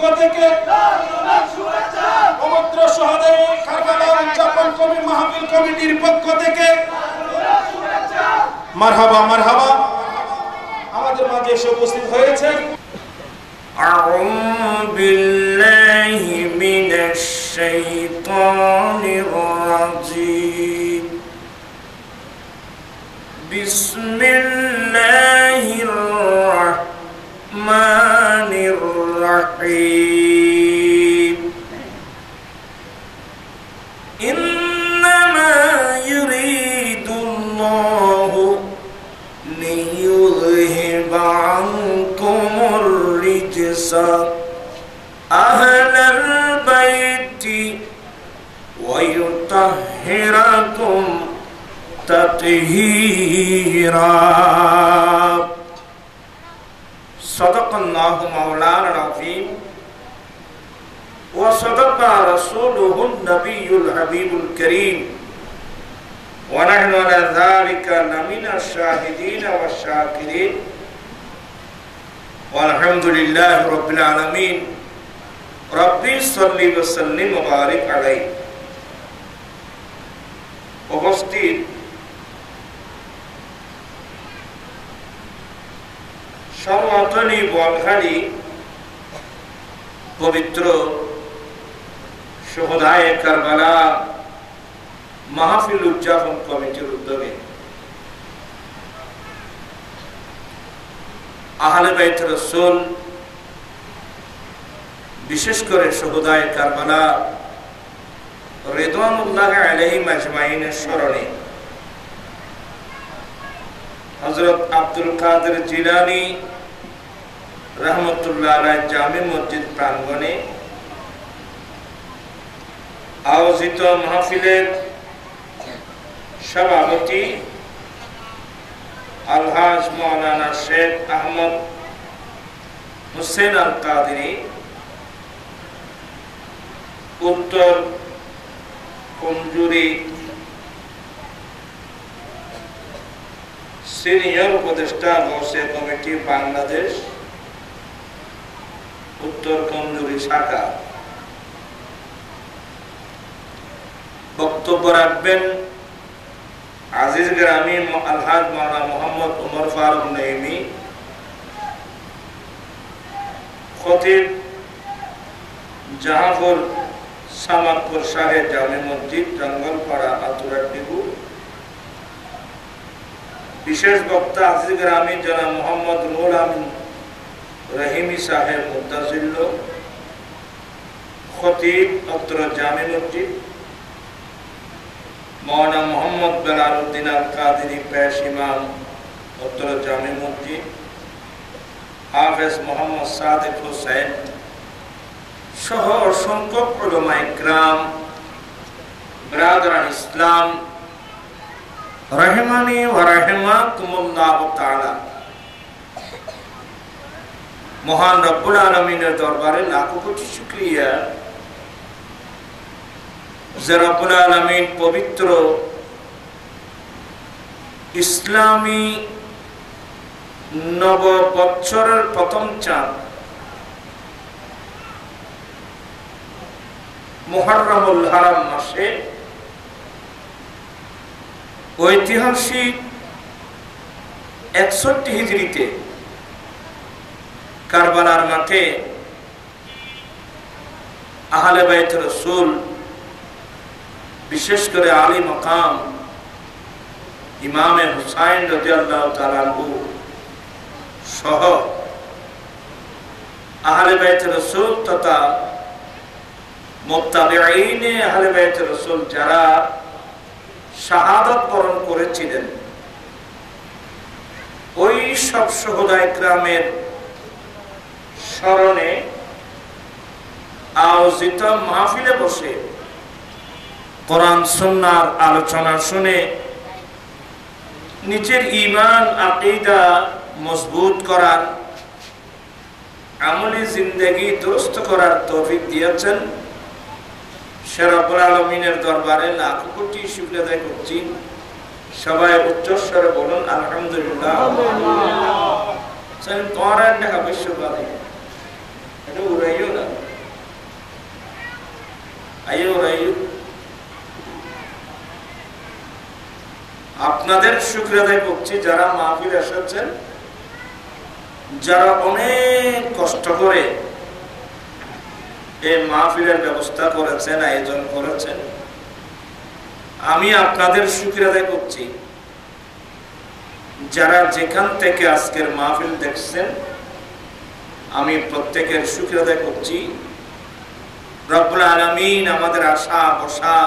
পক্ষ থেকে পবিত্র শহরে কারবালা উদযাপন কমিটি মাহফিল কমিটির পক্ষ থেকে মারহাবা মারহাবা। আমাদের মাঝে এসে উপস্থিত হয়েছেন أعوذ بالله من الشيطان الرجيم بسم الله الرحمن الرحيم إنما يريد الله ليذهب عنكم الرجس أهل البيت ويطهركم تطهيرا صدق الله مولانا العظيم وصدق رسوله النبي الحبيب الكريم ونحن على ذلك لمن الشاهدين والشاكرين والحمد لله رب العالمين ربي صل وسلم وبارك عليه উপস্থিত সর্বতনী বলখালী পবিত্র শুহাদায়ে কারবালা মাহফিল উদযাপন কমিটির উদ্যোগে আহলে বাইত রাসূল বিশেষ করে শুহাদায়ে কারবালা রিদওয়ানুল্লাহি আলাইহিম আজমাইনের স্মরণে হযরত আব্দুল কাদের জিলানী রাহমাতুল্লাহ আলাইহি জামি মসজিদ প্রাঙ্গণে আয়োজিত মাহফিলের সভাপতি আলহাজ মাওলানা শেখ আহমদ হুসেন আল কাদেরী, উত্তর কমজুরি সিনিয়র উপদেষ্টা গৌসে কমিটি বাংলাদেশ উত্তর কমজুরি শাখা, বক্তব্য রাখবেন আজিজ গ্রামী আলহাজ মাওলানা মোহাম্মদ উমর ফারুক নঈমী, খতিব জাহাঙ্গীর সামাদপুর শাহে জামে মসজিদ জঙ্গলপাড়া আতুরাডিবু। বিশেষ বক্তা আজিজ গ্রামী জনাব মোহাম্মদ নুর আমিন রহিমি সাহেব মুদ্দাজিল্ল, খতিব অত্র জামে মসজিদ মৌলানা মোহাম্মদ বেলালউদ্দিন আল কাদেরী পেশ ইমাম অত্র জামে মসজিদ, হাফেজ মোহাম্মদ সাদেক হোসেন সহ অসংখ্য উলামায়ে কিরাম, বিরাদরান ইসলাম রহমানি ওয়া রাহিমাকুমুল্লাহ তাআলা। মহান রব্বুল আলামিনের দরবারে লাখো কোটি শুকরিয়া যে রব্বুল আলামিন পবিত্র ইসলামী নব বৎসরের প্রথম চাঁদ মুহররমুল হারাম মাসে ঐতিহাসিক 61 হিজরিতে কারবালার মাঠে আহলে বাইত রাসূল বিশেষ করে আলী মাকাম ইমামে হুসাইন রাদিয়াল্লাহু তাআলা আনহু সহ আহলে বাইত রাসূল তথা মুত্তাবিঈনে আহলে বাইত রাসূল যারা শাহাদাত বরণ করেছিলেন, ওই সব শুহাদায়ে কিরামের স্মরণে আয়োজিত মাহফিলে বসে কোরআন সুন্নাহর আলোচনা শুনে নিজের ঈমান আকীদা মজবুত করার, আমলি জিন্দেগি দুরুস্ত করার তৌফিক দিয়েছেন। সে রব্বুল আলামিনের দরবারে লাখো কোটি শুকরিয়া আদায় করছি। সবাই উচ্চস্বরে বলুন আলহামদুলিল্লাহ। তোমার দেখা বিশ্ববাদী এটা উড়াইও না। শুকরিয়া আদায় করছি যারা মাহফিলে এসেছেন, যারা অনেক কষ্ট করে এই মাহফিলের ব্যবস্থা করেছেন, আয়োজন করেছেন। আমি আপনাদের শুকরিয়া আদায় করছি। যারা যেখান থেকে আজকের মাহফিল দেখছেন, আমি প্রত্যেকের শুকরিয়া আদায় করছি। রব্বুল আলামিন আমাদের আশা বসা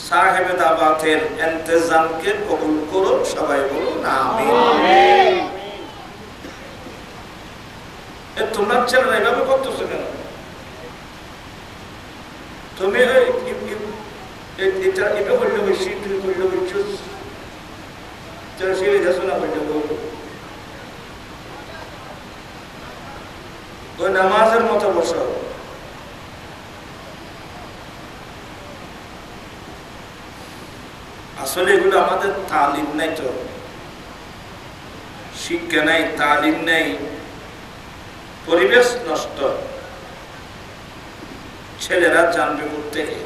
সাহেবে দাওয়াতের ইন্তজামকে কবুল করুন। সবাই বলুন আমিন। তোমরা ছেলেরা এভাবে করতেছো কেন? তুমি এটা করলে বেশি, তুমি করলে বেশি, সে না করলে ওই নামাজের মতো বসো। আসলে এগুলো আমাদের তালিম নাই, তো শিক্ষা নাই, তালিম নাই, পরিবেশ নষ্ট। ছেলেরা জানবে থেকে।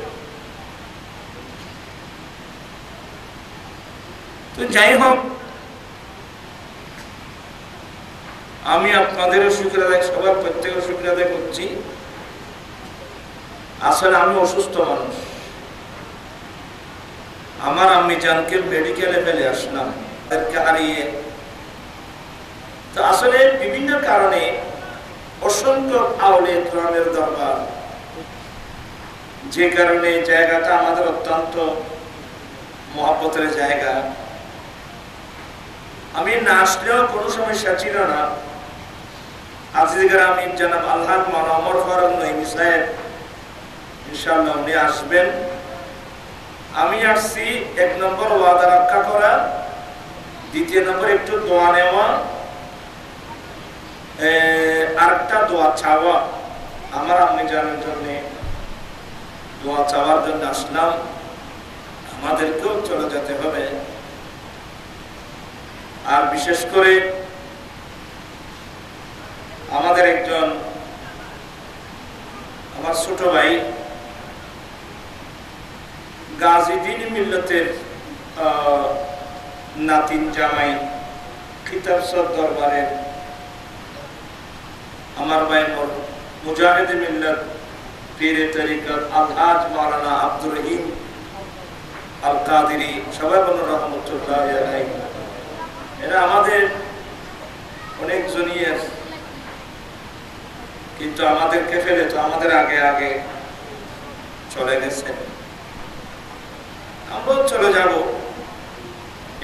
তো যাই হোক, আমি আপনাদেরও শুকরিয়া আদায়, সবার প্রত্যেকের শুকরিয়া আদায় করছি। আসলে আমি অসুস্থ মানুষ, আমার আম্মি জানকে মেডিকেলে ফেলে আসলাম, তাদেরকে হারিয়ে। তো আসলে বিভিন্ন কারণে অসংখ্য আউলিয়া কেরামের দরবার, যে কারণে জায়গাটা আমাদের অত্যন্ত মহব্বতের জায়গা। আমি না আসলেও কোনো সমস্যা ছিল না। আজকের আমি জনাব আলহাজ মাওলানা ওমর ফারুক নঈমী সাহেব, ইনশাআল্লাহ উনি আসবেন। আমি আসছি 1 নম্বর ওয়াদা রক্ষা করা, 2 নম্বর একটু দোয়া নেওয়া, আরেকটা দোয়া চাওয়া। আমার আম্মি জানের জন্য দোয়া চাওয়ার জন্য আসলাম। আমাদেরকেও চলে যেতে হবে। আর বিশেষ করে আমাদের একজন আমার ছোট ভাই গাজী দ্বীন মিল্লতের নাতিন জামাই, খিতাব সর দরবারের আমার ভাই মুজাহিদ মিল্লত পীরে তরিকত আলহাজ মাওলানা আব্দুর রহিম আল কাদেরী, সবাই বলুন রহমতুল্লাহ আলাইহি। এরা আমাদের অনেক জুনিয়র, কিন্তু আমাদেরকে ফেলে তো আমাদের আগে আগে চলে গেছে। আমরাও চলে যাব,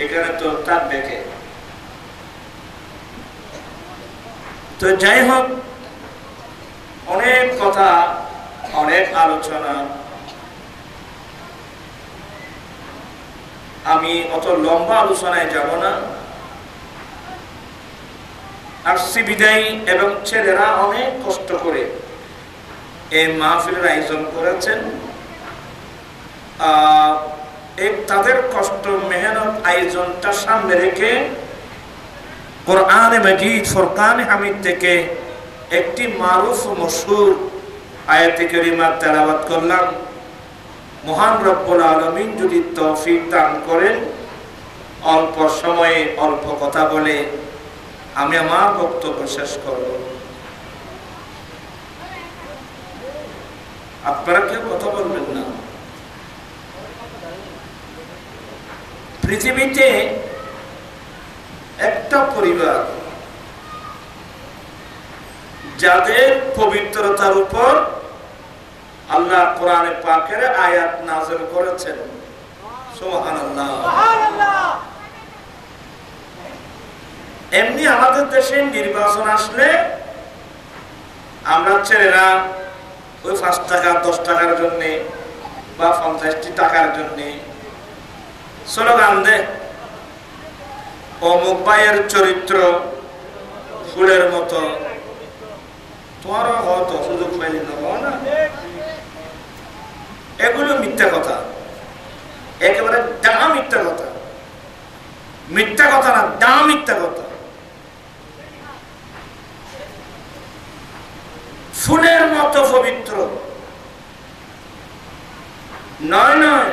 এখানে তো থাকবে কে? তো যাই হোক, অনেক কথা, অনেক আলোচনা। আমি অত লম্বা আলোচনায় যাব না। আসছি বিদায়, এবং ছেলেরা অনেক কষ্ট করে এই মাহফিলের আয়োজন করেছেন। তাদের কষ্ট, মেহনত, আয়োজনটা সামনে রেখে কোরআনে মাজিদ ফুরকানে হামিদ থেকে একটি মারুফ মশহুর আয়াতে কারিমা তেলাওয়াত করলাম। মহান রব্বুল আলামিন যদি তৌফিক দান করেন, অল্প সময়ে অল্প কথা বলে আমি আমার বক্তব্য শেষ করব। আপনারা কেউ কথা বলবেন না। পৃথিবীতে একটা পরিবার যাদের পবিত্রতার উপর আল্লাহ কোরআনে পাকের আয়াত নাযিল করেছেন, সুবহানাল্লাহ। এমনি আমাদের দেশে নির্বাচন আসলে আমরা ছেলেরা ওই 5 টাকা 10 টাকার জন্য বা 50টি টাকার জন্য স্লোগান দেয়, অমুক ভাইয়ের চরিত্র ফুলের মতো। তোমারও হয়তো সুযোগ পাইলে না, এগুলো মিথ্যা কথা, একেবারে ডাহা মিথ্যা কথা। মিথ্যা কথা না, ডাহা মিথ্যা কথা। ফুলের মতো পবিত্র নয়, নয়,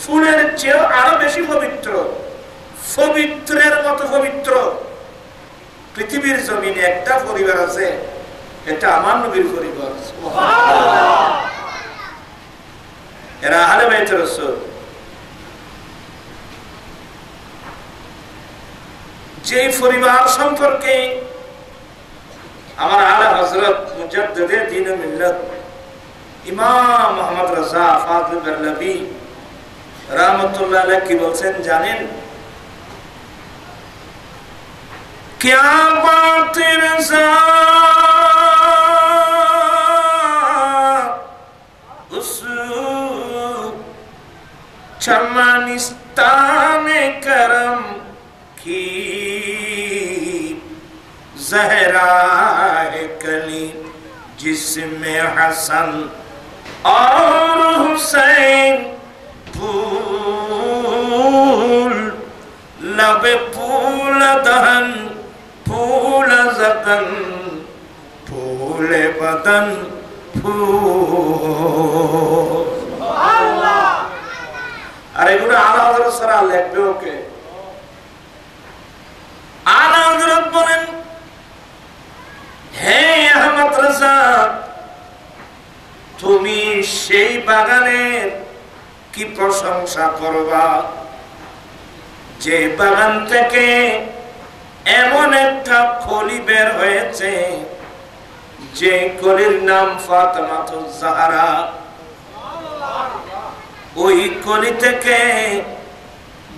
ফুলের চেয়েও আরো বেশি পবিত্র। পবিত্রের মতো পবিত্র পৃথিবীর জমিনে একটা পরিবার আছে, এটা আমার নবীর পরিবার। এরা আহলে বাইত রাসূল। যে পরিবার সম্পর্কে আমার আলা হযরত মুজাদ্দিদে দ্বীন ও মিল্লাত ইমাম মুহাম্মদ রাজা ফাতিল বারলাবি রাহমাতুল্লাহ আলাইহি কি বলছেন জানেন? क्या बात रज़ा उस चमनिस्तान करम की ज़हरा कली जिसमें हसन और हुसैन फूल लब फूल दहन फूल ज़तन फूल बदन फूल। अरे गुना आला हज़रत सरा लिखबे ओके। आला हज़रत बोलेन হে আহমদ রাজা, তুমি সেই বাগানের কি প্রশংসা করবা যে বাগান থেকে এমন একটা কলি বের হয়েছে যে কলির নাম ফাতেমাতুজ জাহরা। ওই কলি থেকে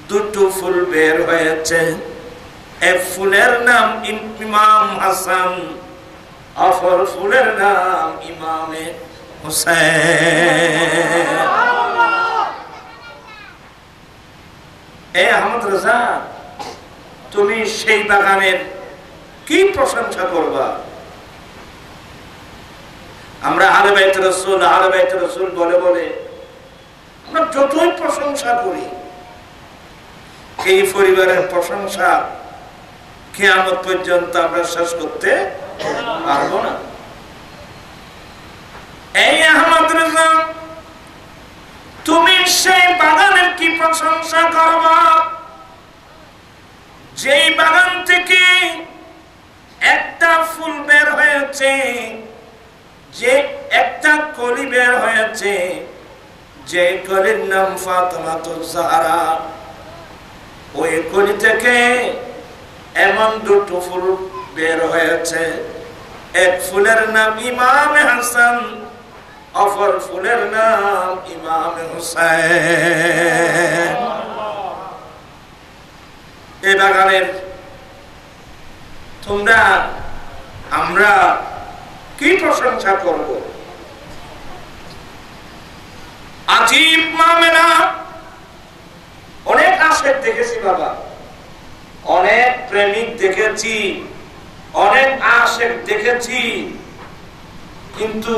দুটো ফুল বের হয়েছে, এক ফুলের নাম ইমাম হাসান, অপর ফুলের নাম ইমামে হুসাইন। এ আহমদ রাজা, তুমি সেই বাগানের কি প্রশংসা করবা? আমরা আহলে বাইত রাসূল বলে বলে আমরা যতই প্রশংসা করি, এই পরিবারের প্রশংসা কিয়ামত পর্যন্ত আমরা শেষ করতে পারবো না। এই আহমদ রাজা, তুমি সেই বাগানের কি প্রশংসা করবা যেই বাগান থেকে একটা ফুল বের হয়েছে, যে একটা কলি বের হয়েছে, যে কলির নাম ফাতেমাতুজ জাহরা। ওই কলি থেকে এমন দুটো ফুল বের হয়েছে, এক ফুলের নাম ইমামে হাসান, অপর ফুলের নাম ইমামে হুসাইন। এই বাগানের তোমরা আমরা কি প্রশংসা করব? আজীব মামলা। অনেক আশেক দেখেছি বাবা, অনেক প্রেমিক দেখেছি, অনেক আশেক দেখেছি, কিন্তু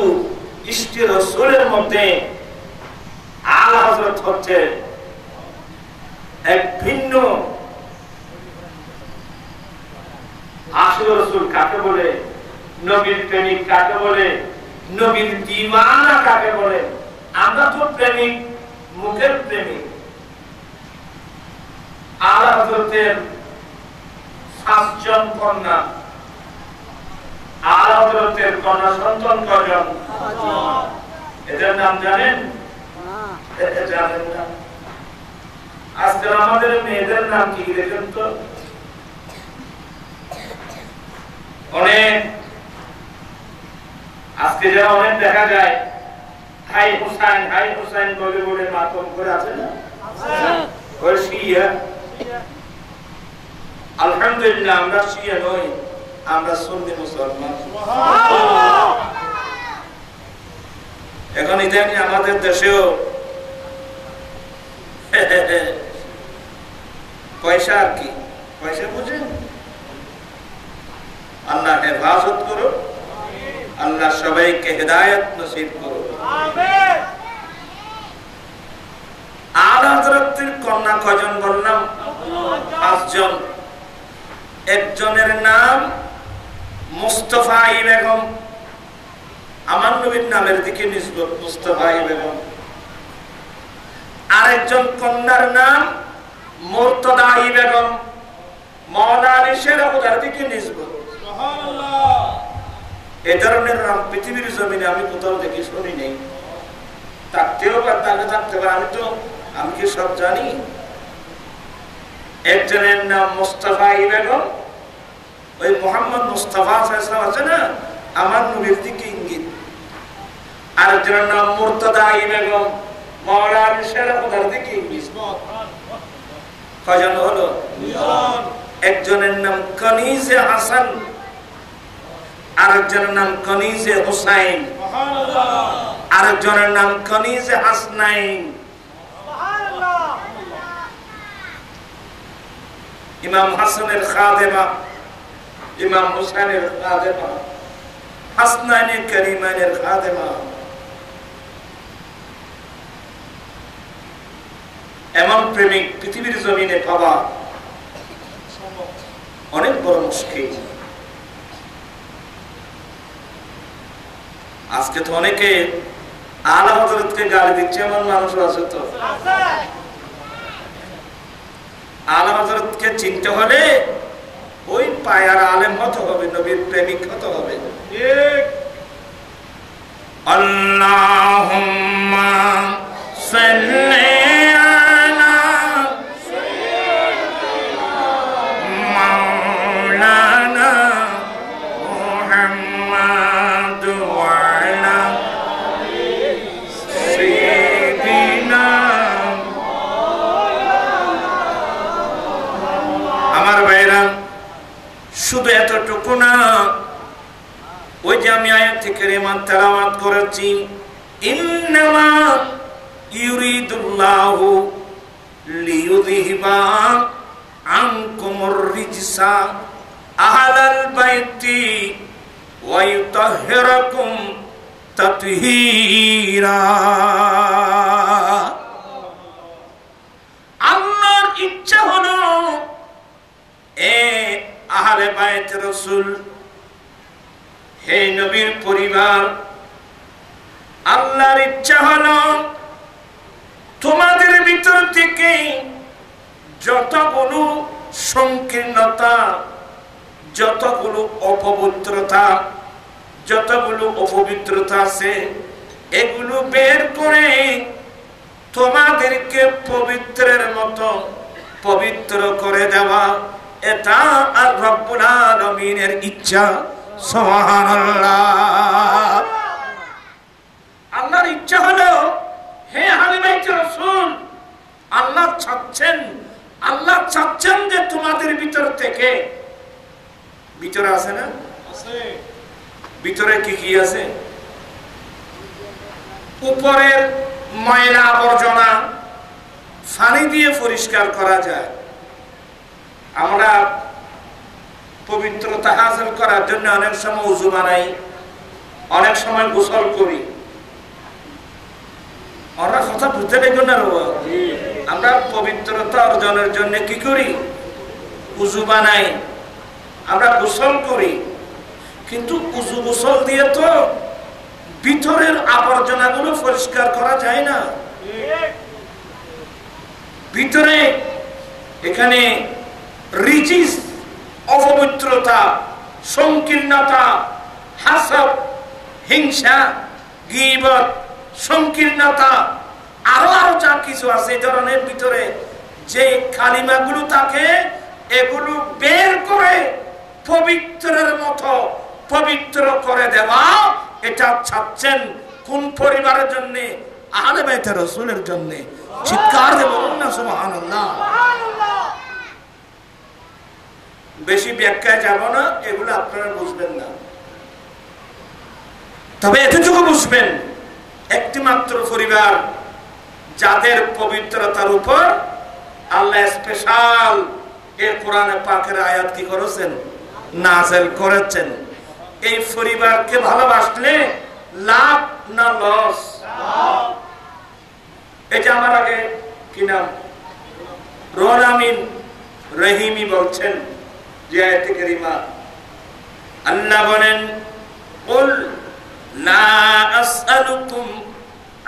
ইশকে রাসূলের মধ্যে আলা হযরত হচ্ছে এক ভিন্ন। আশিক রাসূল কাকে বলে, নবীর প্রেমিক কাকে বলে, নবীর দিওয়ানা কাকে বলে? আমরা তো প্রেমিক, মুখের প্রেমিক। আলা হযরতের 7 জন কন্যা, আলা হযরতের কন্যা সন্তান কয়জন? এদের নাম জানেন? জানেন না? আজকে আমাদের মেয়েদের নাম কি দেখেন তো? অনেক আজকে যারা অনেক দেখা যায় হাই হুসাইন বলে বলে মাতম করে আছে না? ওই শিয়া। আলহামদুলিল্লাহ আমরা শিয়া নই, আমরা সুন্নি মুসলমান। এখন ইদানি আমাদের দেশেও পয়সা আর কি, পয়সা বুঝেন? আল্লাহ হেফাজত করো, আল্লাহ সবাইকে হেদায়েত নসিব করো। আলা হযরতের কন্যা কয়জন বললাম? 5 জন। একজনের নাম মুস্তাফাই বেগম, আমার নবীর নামের দিকে নিসবত মুস্তাফাই বেগম। আরেকজন কন্যার নাম মুর্তদাই বেগম মওলা আলী শের হুদার দিকে নিসবত। সুবহানাল্লাহ। এই ধরনের নাম পৃথিবীর জমিনে আমি কোথাও দেখি শুনি নেই। থাকতেও থাকতে পারে, আমি কি সব জানি? একজনের নাম মুস্তাফা বেগম, ওই মোহাম্মদ মুস্তাফা আছে না, আমার নবীর দিকে ইঙ্গিত। আরেকজনের নাম মুর্তদা বেগম, মওলা আলী শের হুদার দিকে ইঙ্গিত। কয়জন হলো? একজনের নাম কনিজে হাসান, আরেকজনের নাম কনিজে হুসাইন, আরেকজনের নাম কনিজে হাসনাইন। ইমাম হাসানের খাদেমা, ইমাম হুসাইনের খাদেমা, হাসনাইনের করিমাইনের খাদেমা। এমন প্রেমিক পৃথিবীর জমিনে পাওয়া অনেক বড় মুশকিল। আজকে তো অনেকে আলা হযরতকে গালি দিচ্ছে, এমন মানুষ আছে তো। আলা হযরতকে চিনতে হলে ওই পায়ার আলেম হতে হবে, নবীর প্রেমিক হতে হবে। আল্লাহুম্মা সাল্লি শুধু এতটুকু না, ওই যে আমি আয়াত থেকে তেলাওয়াত করেছি, ইন্নামা ইউরিদুল্লাহু লিইউযহিবা আনকুমুর রিজসা আহলাল বাইতি ওয়া ইউতাহহিরাকুম তাতহীরা। আল্লাহর ইচ্ছা হলো আহলে বাইত রাসূল, হে নবীর পরিবার, আল্লাহর ইচ্ছা হলো তোমাদের ভিতর থেকে যতগুলো সংকীর্ণতা, যতগুলো অপবিত্রতা, যতগুলো অপবিত্রতা আছে, এগুলো বের করে তোমাদেরকে পবিত্রের মতো পবিত্র করে দেওয়া, এটা আর রব্বুল আলামিনের ইচ্ছা। সুবহানাল্লাহ। আল্লাহর ইচ্ছা হলো, হে আহলে বাইত রাসূল, আল্লাহ চাচ্ছেন যে তোমাদের ভিতর থেকে, ভিতরে আছে না, ভিতরে কি কি আছে? উপরের ময়লা আবর্জনা পানি দিয়ে পরিষ্কার করা যায়। আমরা পবিত্রতা হাসিল করার জন্য অনেক সময় ওযু বানাই, অনেক সময় গোসল করি। আমরা কথা বুঝতে পারবো না, আমরা পবিত্রতা অর্জনের জন্য কি করি? ওযু বানাই, আমরা গোসল করি। কিন্তু ওযু গোসল দিয়ে তো ভিতরের আবর্জনাগুলো পরিষ্কার করা যায় না। ভিতরে এখানে রিজিস, অপবিত্রতা, সংকীর্ণতা, হাসদ, হিংসা, গীবত, সংকীর্ণতা, আরো যা কিছু আছে এই ধরনের ভিতরে যে কালিমাগুলো থাকে, এগুলো বের করে পবিত্রের মতো পবিত্র করে দেওয়া, এটা চাচ্ছেন কোন পরিবারের জন্য? আহলে বাইত রাসূলের জন্য। চিৎকার দিয়ে বলুন না সুবহানাল্লাহ। বেশি ব্যাখ্যায় যাব না, এগুলো আপনারা বুঝবেন না। তবে এতটুকু বুঝবেন, একটি মাত্র পরিবার যাদের পবিত্রতার উপর আল্লাহ স্পেশাল এই কোরআনে পাকের আয়াত কি করেছেন? নাযিল করেছেন। এই পরিবারকে ভালোবাসলে লাভ না লস? এই যে আমার আগে কি নাম, রুহুল আমিন রহিমি বলছেন যে আয়াতে কারিমা, আল্লাহ বলেন, কুল লা আসআলুকুম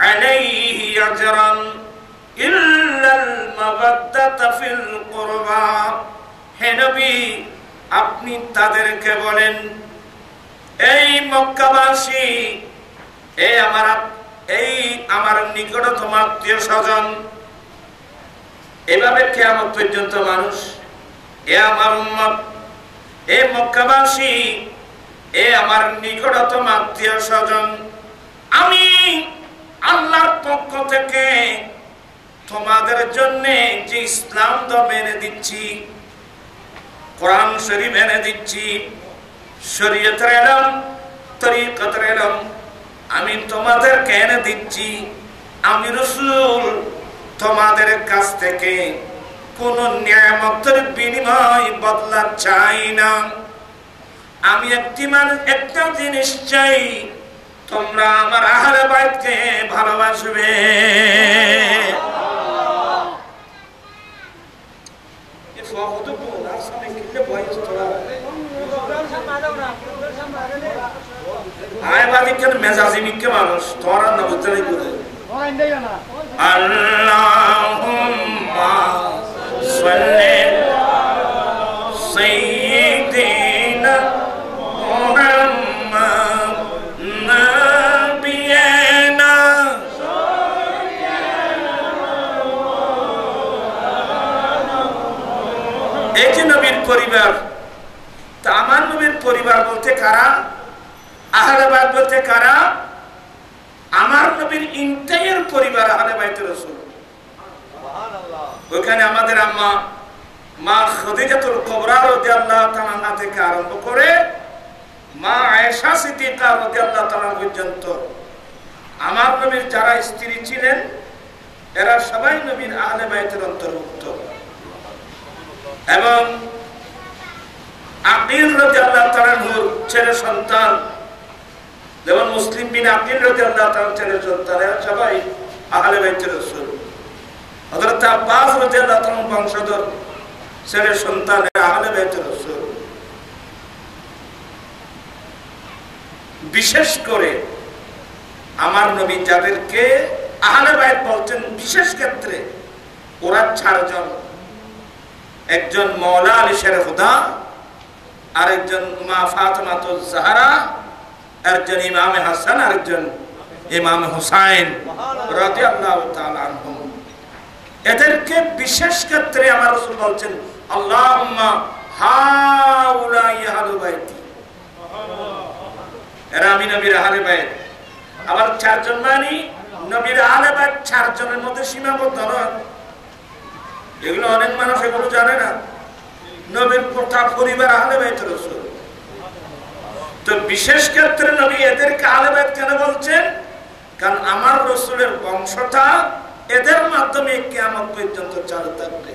আলাইহি আজরান ইল্লাল মাওয়াদ্দাতা ফিল কুরবা। হে নবী, আপনি তাদেরকে বলেন, এই মক্কাবাসী, এই আমার নিকটতম আত্মীয়-স্বজন, এভাবে কিয়ামত পর্যন্ত মানুষ, এ আমার উম্মত, এ মক্কাবাসী, এ আমার নিকটতম আত্মীয়-স্বজন, আমি আল্লাহর পক্ষ থেকে তোমাদের জন্য যে ইসলাম ধর্ম এনে দিচ্ছি, কোরআন শরীফ এনে দিচ্ছি, শরীয়তের ইলম, তরিকতের ইলম আমি তোমাদেরকে এনে দিচ্ছি। আমি রাসূল তোমাদের কাছ থেকে কোন নিয়ামতের বিনিময় বদলা চাই না। আমি একটা জিনিস চাই, তোমরা আমার আহলে বাইতকে ভালোবাসবে। মেজাজি মিকে মানুষ তোরা না বুঝতে আল্লাহুম্মা সাল্লি সাইয়্যিদিনা মুহাম্মাদ নাবিয়ানা। এই যে নবীর পরিবার, তা আমার নবীর পরিবার বলতে কারা, আহলে বাইত বলতে কারা? আমার নবীর ইন্টায়ার পরিবার আহলে বাইতুর রাসূল। ওখানে আমাদের আম্মা মা খাদিজাতুল কুবরা রাদিয়াল্লাহু তাআলা আনহা থেকে আরম্ভ করে মা আয়েশা সিদ্দিকা রাদিয়াল্লাহু তাআলা পর্যন্ত আমার নবীর যারা স্ত্রী ছিলেন এরা সবাই নবীর আহলে বাইতের অন্তর্ভুক্ত। এবং আকিল রাদিয়াল্লাহু তাআলার ছেলে সন্তান, যেমন মুসলিম বিন আকিল রাদিয়াল্লাহু তাআলার ছেলে সন্তান, এরা সবাই আহলে বাইতের রাসূল। হযরত আব্বাস রাদিয়াল্লাহু তাআলার বংশধর ছেলে সন্তান, এরা আহলে বাইতের রাসূল। বিশেষ করে আমার নবী যাদেরকে আহলে বাইত বলছেন, বিশেষ ক্ষেত্রে ওরা চারজন, একজন মওলা আলী শের খুদা, আরেকজন মা ফাতেমাতুজ জাহরা, একজন ইমামে হাসান, আরেকজন ইমাম হুসাইন রাদিয়াল্লাহু তাআলা আনহুম। এদেরকে বিশেষ ক্ষেত্রে আমার রাসূল বলছেন আল্লাহুম্মা হাউলাই আহলু বাইতি, এরা আমি নবীর আহলে বাইত। আবার চারজন মানে নবীর আহলে বাইত চারজনের মধ্যে সীমাবদ্ধ নয়। এগুলো অনেক মানুষ এগুলো জানে না। নবীর গোটা পরিবার আহলে বাইতের রাসূল। তো বিশেষ ক্ষেত্রে নবী এদেরকে আহলে বাইত কেন বলছেন? কারণ আমার রাসূলের বংশটা এদের মাধ্যমে কিয়ামত পর্যন্ত চালু থাকবে।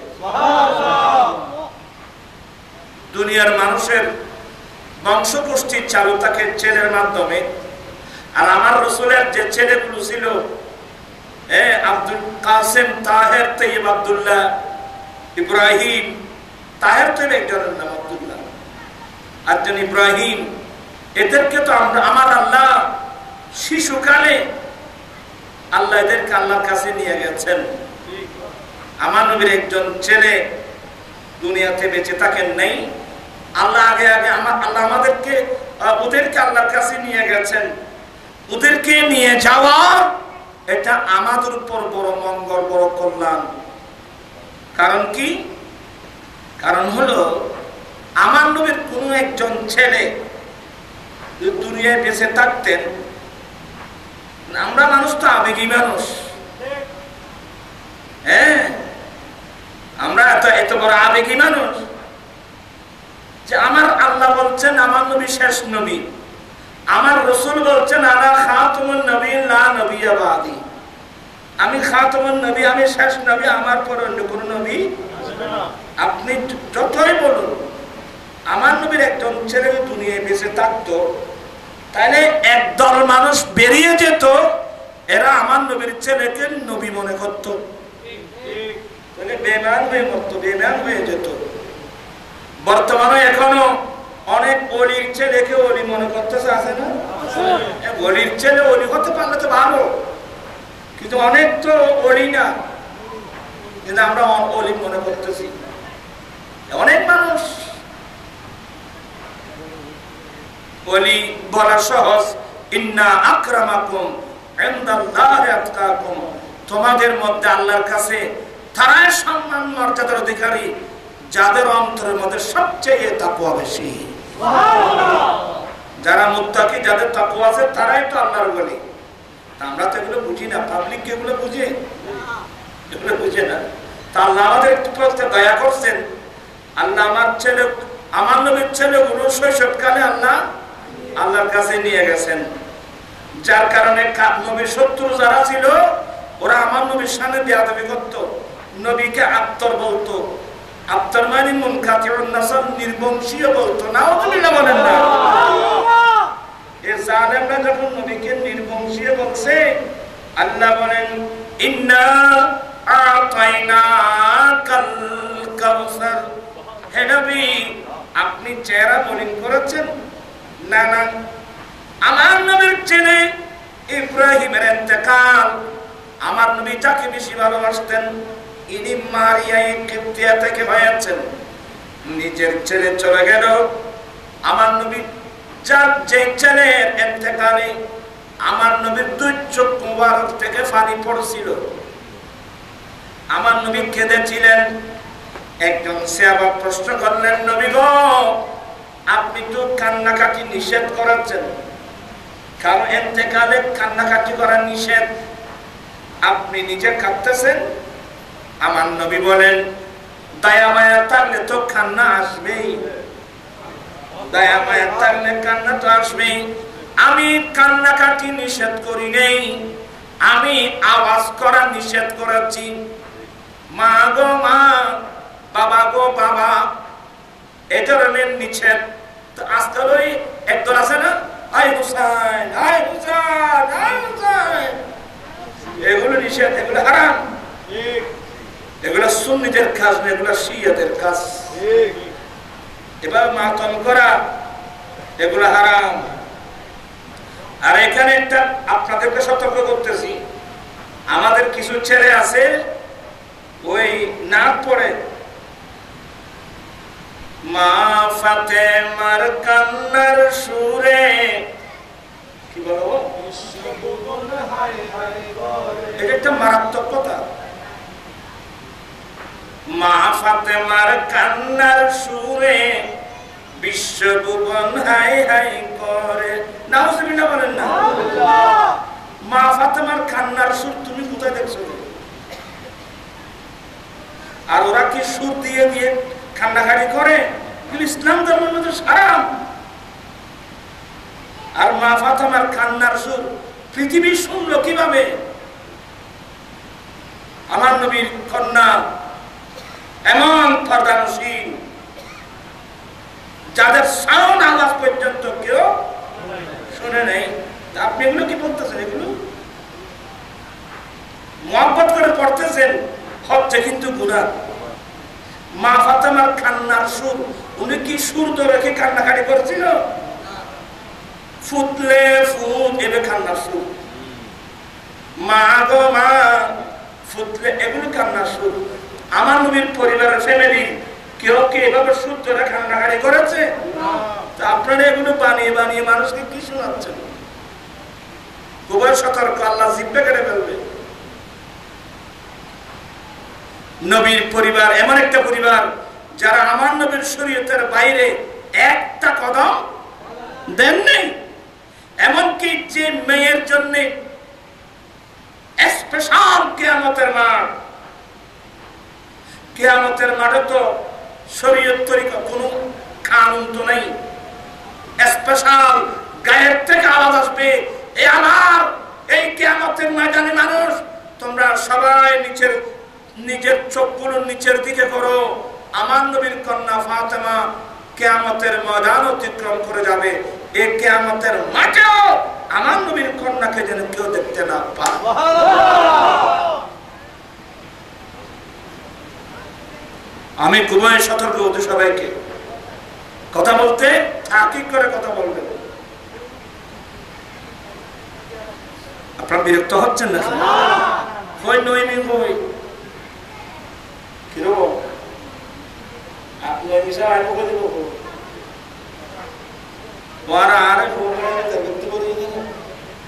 দুনিয়ার মানুষের বংশগোষ্ঠী চালু থাকে ছেলের মাধ্যমে, আর আমার রাসূলের যে ছেলেগুলো ছিল, আব্দুল কাসেম, তাহের, তৈয়ব, আব্দুল্লাহ, ইব্রাহিম, তাহের তো একজনের নাম আব্দুল্লাহ, একজন ইব্রাহিম, এদেরকে তো আমার আল্লাহ শিশুকালে আল্লাহ এদেরকে আল্লাহর কাছে নিয়ে গেছেন। আমার নবীর একজন ছেলে দুনিয়াতে বেঁচে থাকেন নাই, আল্লাহ আগে আল্লাহ আমাদেরকে ওদেরকে আল্লাহর কাছে নিয়ে গেছেন। ওদেরকে নিয়ে যাওয়া এটা আমাদের উপর বড় মঙ্গল, বড় কল্যাণ। কারণ কি? কারণ হলো আমার নবীর কোনো একজন ছেলে দুনিয়ায় বেঁচে থাকতেন, আমরা মানুষ তো আবেগী মানুষ, আমরা এত বড় আবেগী মানুষ যে আমার আল্লাহ বলছেন আমার নবী শেষ নবী, আমার রাসূল বলছেন আনা খাতামুন নবিয়্যিন লা নবিয়্যা বাদি, আমি খাতামুন নবী, আমি শেষ নবী, আমার পর অন্য কোন নবী আসবে না। আপনি যতই বলুন, আমার নবীর একজন ছেলে দুনিয়ায় বেঁচে থাকতো, তাহলে একদল মানুষ বেরিয়ে যেত, এরা আমার নবীর ছেলেকে নবী মনে করতো, তাহলে বেঈমান হয়ে মরতো, বেঈমান হয়ে যেত। বর্তমানে এখনো অনেক ওলির ছেলেকে ওলি মনে করতেছে, আছে না? ওলির ছেলে ওলি হতে পারলে তো ভালো, কিন্তু অনেক তো ওলি না, কিন্তু আমরা অলি মনে করতেছি। অনেক মানুষ অলি বলা সহজ, ইন্না আকরামাকুম ইনদাল্লাহি আতকাকুম, তোমাদের মধ্যে আল্লাহর কাছে তারাই সম্মান মর্যাদার অধিকারী যাদের অন্তরের মধ্যে সবচেয়ে তাকওয়া বেশি। যারা মুত্তাকি, যাদের তাকওয়া আছে, তারাই তো আল্লাহর ওলি। আমরা তো এগুলো বুঝি না, পাবলিক এগুলো বুঝে, এগুলো বুঝে না। তা আল্লাহ আমাদের একটু দয়া করছেন। আল্লাহ আমার নবীর ছেলেগুলো শৈশবকালে আল্লাহর কাছে নিয়ে গেছেন, যার কারণে নবীর শত্রু যারা ছিল ওরা আমার নবীর সামনে বেয়াদবি করত, নবীকে আত্তর বলতো। আত্তর মানে মুনকাতিউন নাসাব, নির্বংশীয় বলতো। নাউযুবিল্লাহ বলেন না। এই জালেমরা যখন নবীকে নির্বংশীয় বলছে, আল্লাহ বলেন ইন্না আতাইনাকাল কাউসার, হে নবী আপনি চেহারা মলিন করেছেন। না না, আমার নবীর ছেলে ইব্রাহিমের ইন্তেকাল, আমার নবী যাকে বেশি ভালোবাসতেন ইনি মারিয়া কিবতিয়া থেকে হয়েছেন। নিজের ছেলে চলে গেল, আমার নবী যে ছেলের ইন্তেকালে আমার নবীর দুই চোখ মুবারক থেকে পানি পড়ছিল। আমার নবী কেঁদেছিলেন। একজন সাহাবা প্রশ্ন করলেন, নবী গো আপনি তো কান্নাকাটি নিষেধ করেছেন, কারণ ইন্তেকালে কান্নাকাটি করা নিষেধ, আপনি নিজে কাঁদতেছেন। আমার নবী বলেন দয়া মায়া থাকলে তো কান্না আসবেই, দয়া মায়া থাকলে কান্না তো আসবেই। আমি কান্নাকাটি নিষেধ করি নেই, আমি আওয়াজ করা নিষেধ করেছি। মা গো মা, বাবা গো বাবা, এই ধরনের নিষেধ। তো আজকাল ওই একদল আছে না, আই হুসাইন আই হুসাইন আই হুসাইন, এগুলো নিষেধ, এগুলো হারাম। এগুলো সুন্নিদের কাজ না, এগুলো শিয়াদের কাজ। এবার মাতম করা এগুলো হারাম। আর এখানে একটা আপনাদেরকে সতর্ক করতেছি, আমাদের কিছু ছেলে আছে ওই নাক পড়ে, মা ফাতেমার কান্নার সুরে, কি বলবো, এটা একটা মারাত্মক কথা। মা ফাতেমার কান্নার সুরে বিশ্বভুবন হাই হাই করে। নাউজুবিল্লাহ বলেন না। মা ফাতেমার কান্নার সুর তুমি কোথায় দেখছো? আর ওরা কি সুর দিয়ে দিয়ে কান্নাকাটি করে? ইসলাম ধর্মের মধ্যে হারাম। আর মা ফাতেমার কান্নার সুর পৃথিবী শুনলো কিভাবে? আমার নবীর কন্যা এমন পর্দানশীল যাদের সাউন্ড আওয়াজ পর্যন্ত কেউ শুনে নেই। আপনি এগুলো কি বলতেছেন? এগুলো মহব্বত করে পড়তেছেন, হচ্ছে কিন্তু গুনাহ। মা ফাতেমার কান্নার সুর, উনি কি সুর ধরে কি কান্নাকাটি করেছিল? ফুটলে ফুট এবে কান্নার সুর, মা গো মা ফুটলে, এগুলো কান্নার সুর। আমার নবীর পরিবারের ফ্যামিলি কেউ কি এভাবে সুর ধরে কান্নাকাটি করেছে? আপনারা এগুলো বানিয়ে বানিয়ে মানুষকে কি শোনাচ্ছেন? খুবই সতর্ক, আল্লাহ জিব্বে কেটে ফেলবে। নবীর পরিবার এমন একটা পরিবার যারা আমার নবীর শরীয়তের বাইরে একটা কদম দেন নেই। এমনকি যে মেয়ের জন্য স্পেশাল কিয়ামতের মাঠ, কিয়ামতের মাঠে তো শরীয়ত তরিকা কোনো কানুন তো নেই, স্পেশাল গায়ের থেকে আওয়াজ আসবে, এই আমার এই কিয়ামতের ময়দানে মানুষ তোমরা সবাই নিজের চোখগুলো নিচের দিকে করো, আমার নবীর কন্যা ফাতেমা কিয়ামতের ময়দান অতিক্রম করে যাবে। এই কিয়ামতের মাঠেও আমার নবীর কন্যাকে যেন কেউ দেখতে না পায়। আমি খুবই সতর্ক হতে সবাইকে, কথা বলতে তাকিদ করে কথা বলবেন। আপনারা বিরক্ত হচ্ছেন না? হই নইমি হই কিরকম আপনি হিসাব আয় পকে দিব ওরা আরে দেখতে পারি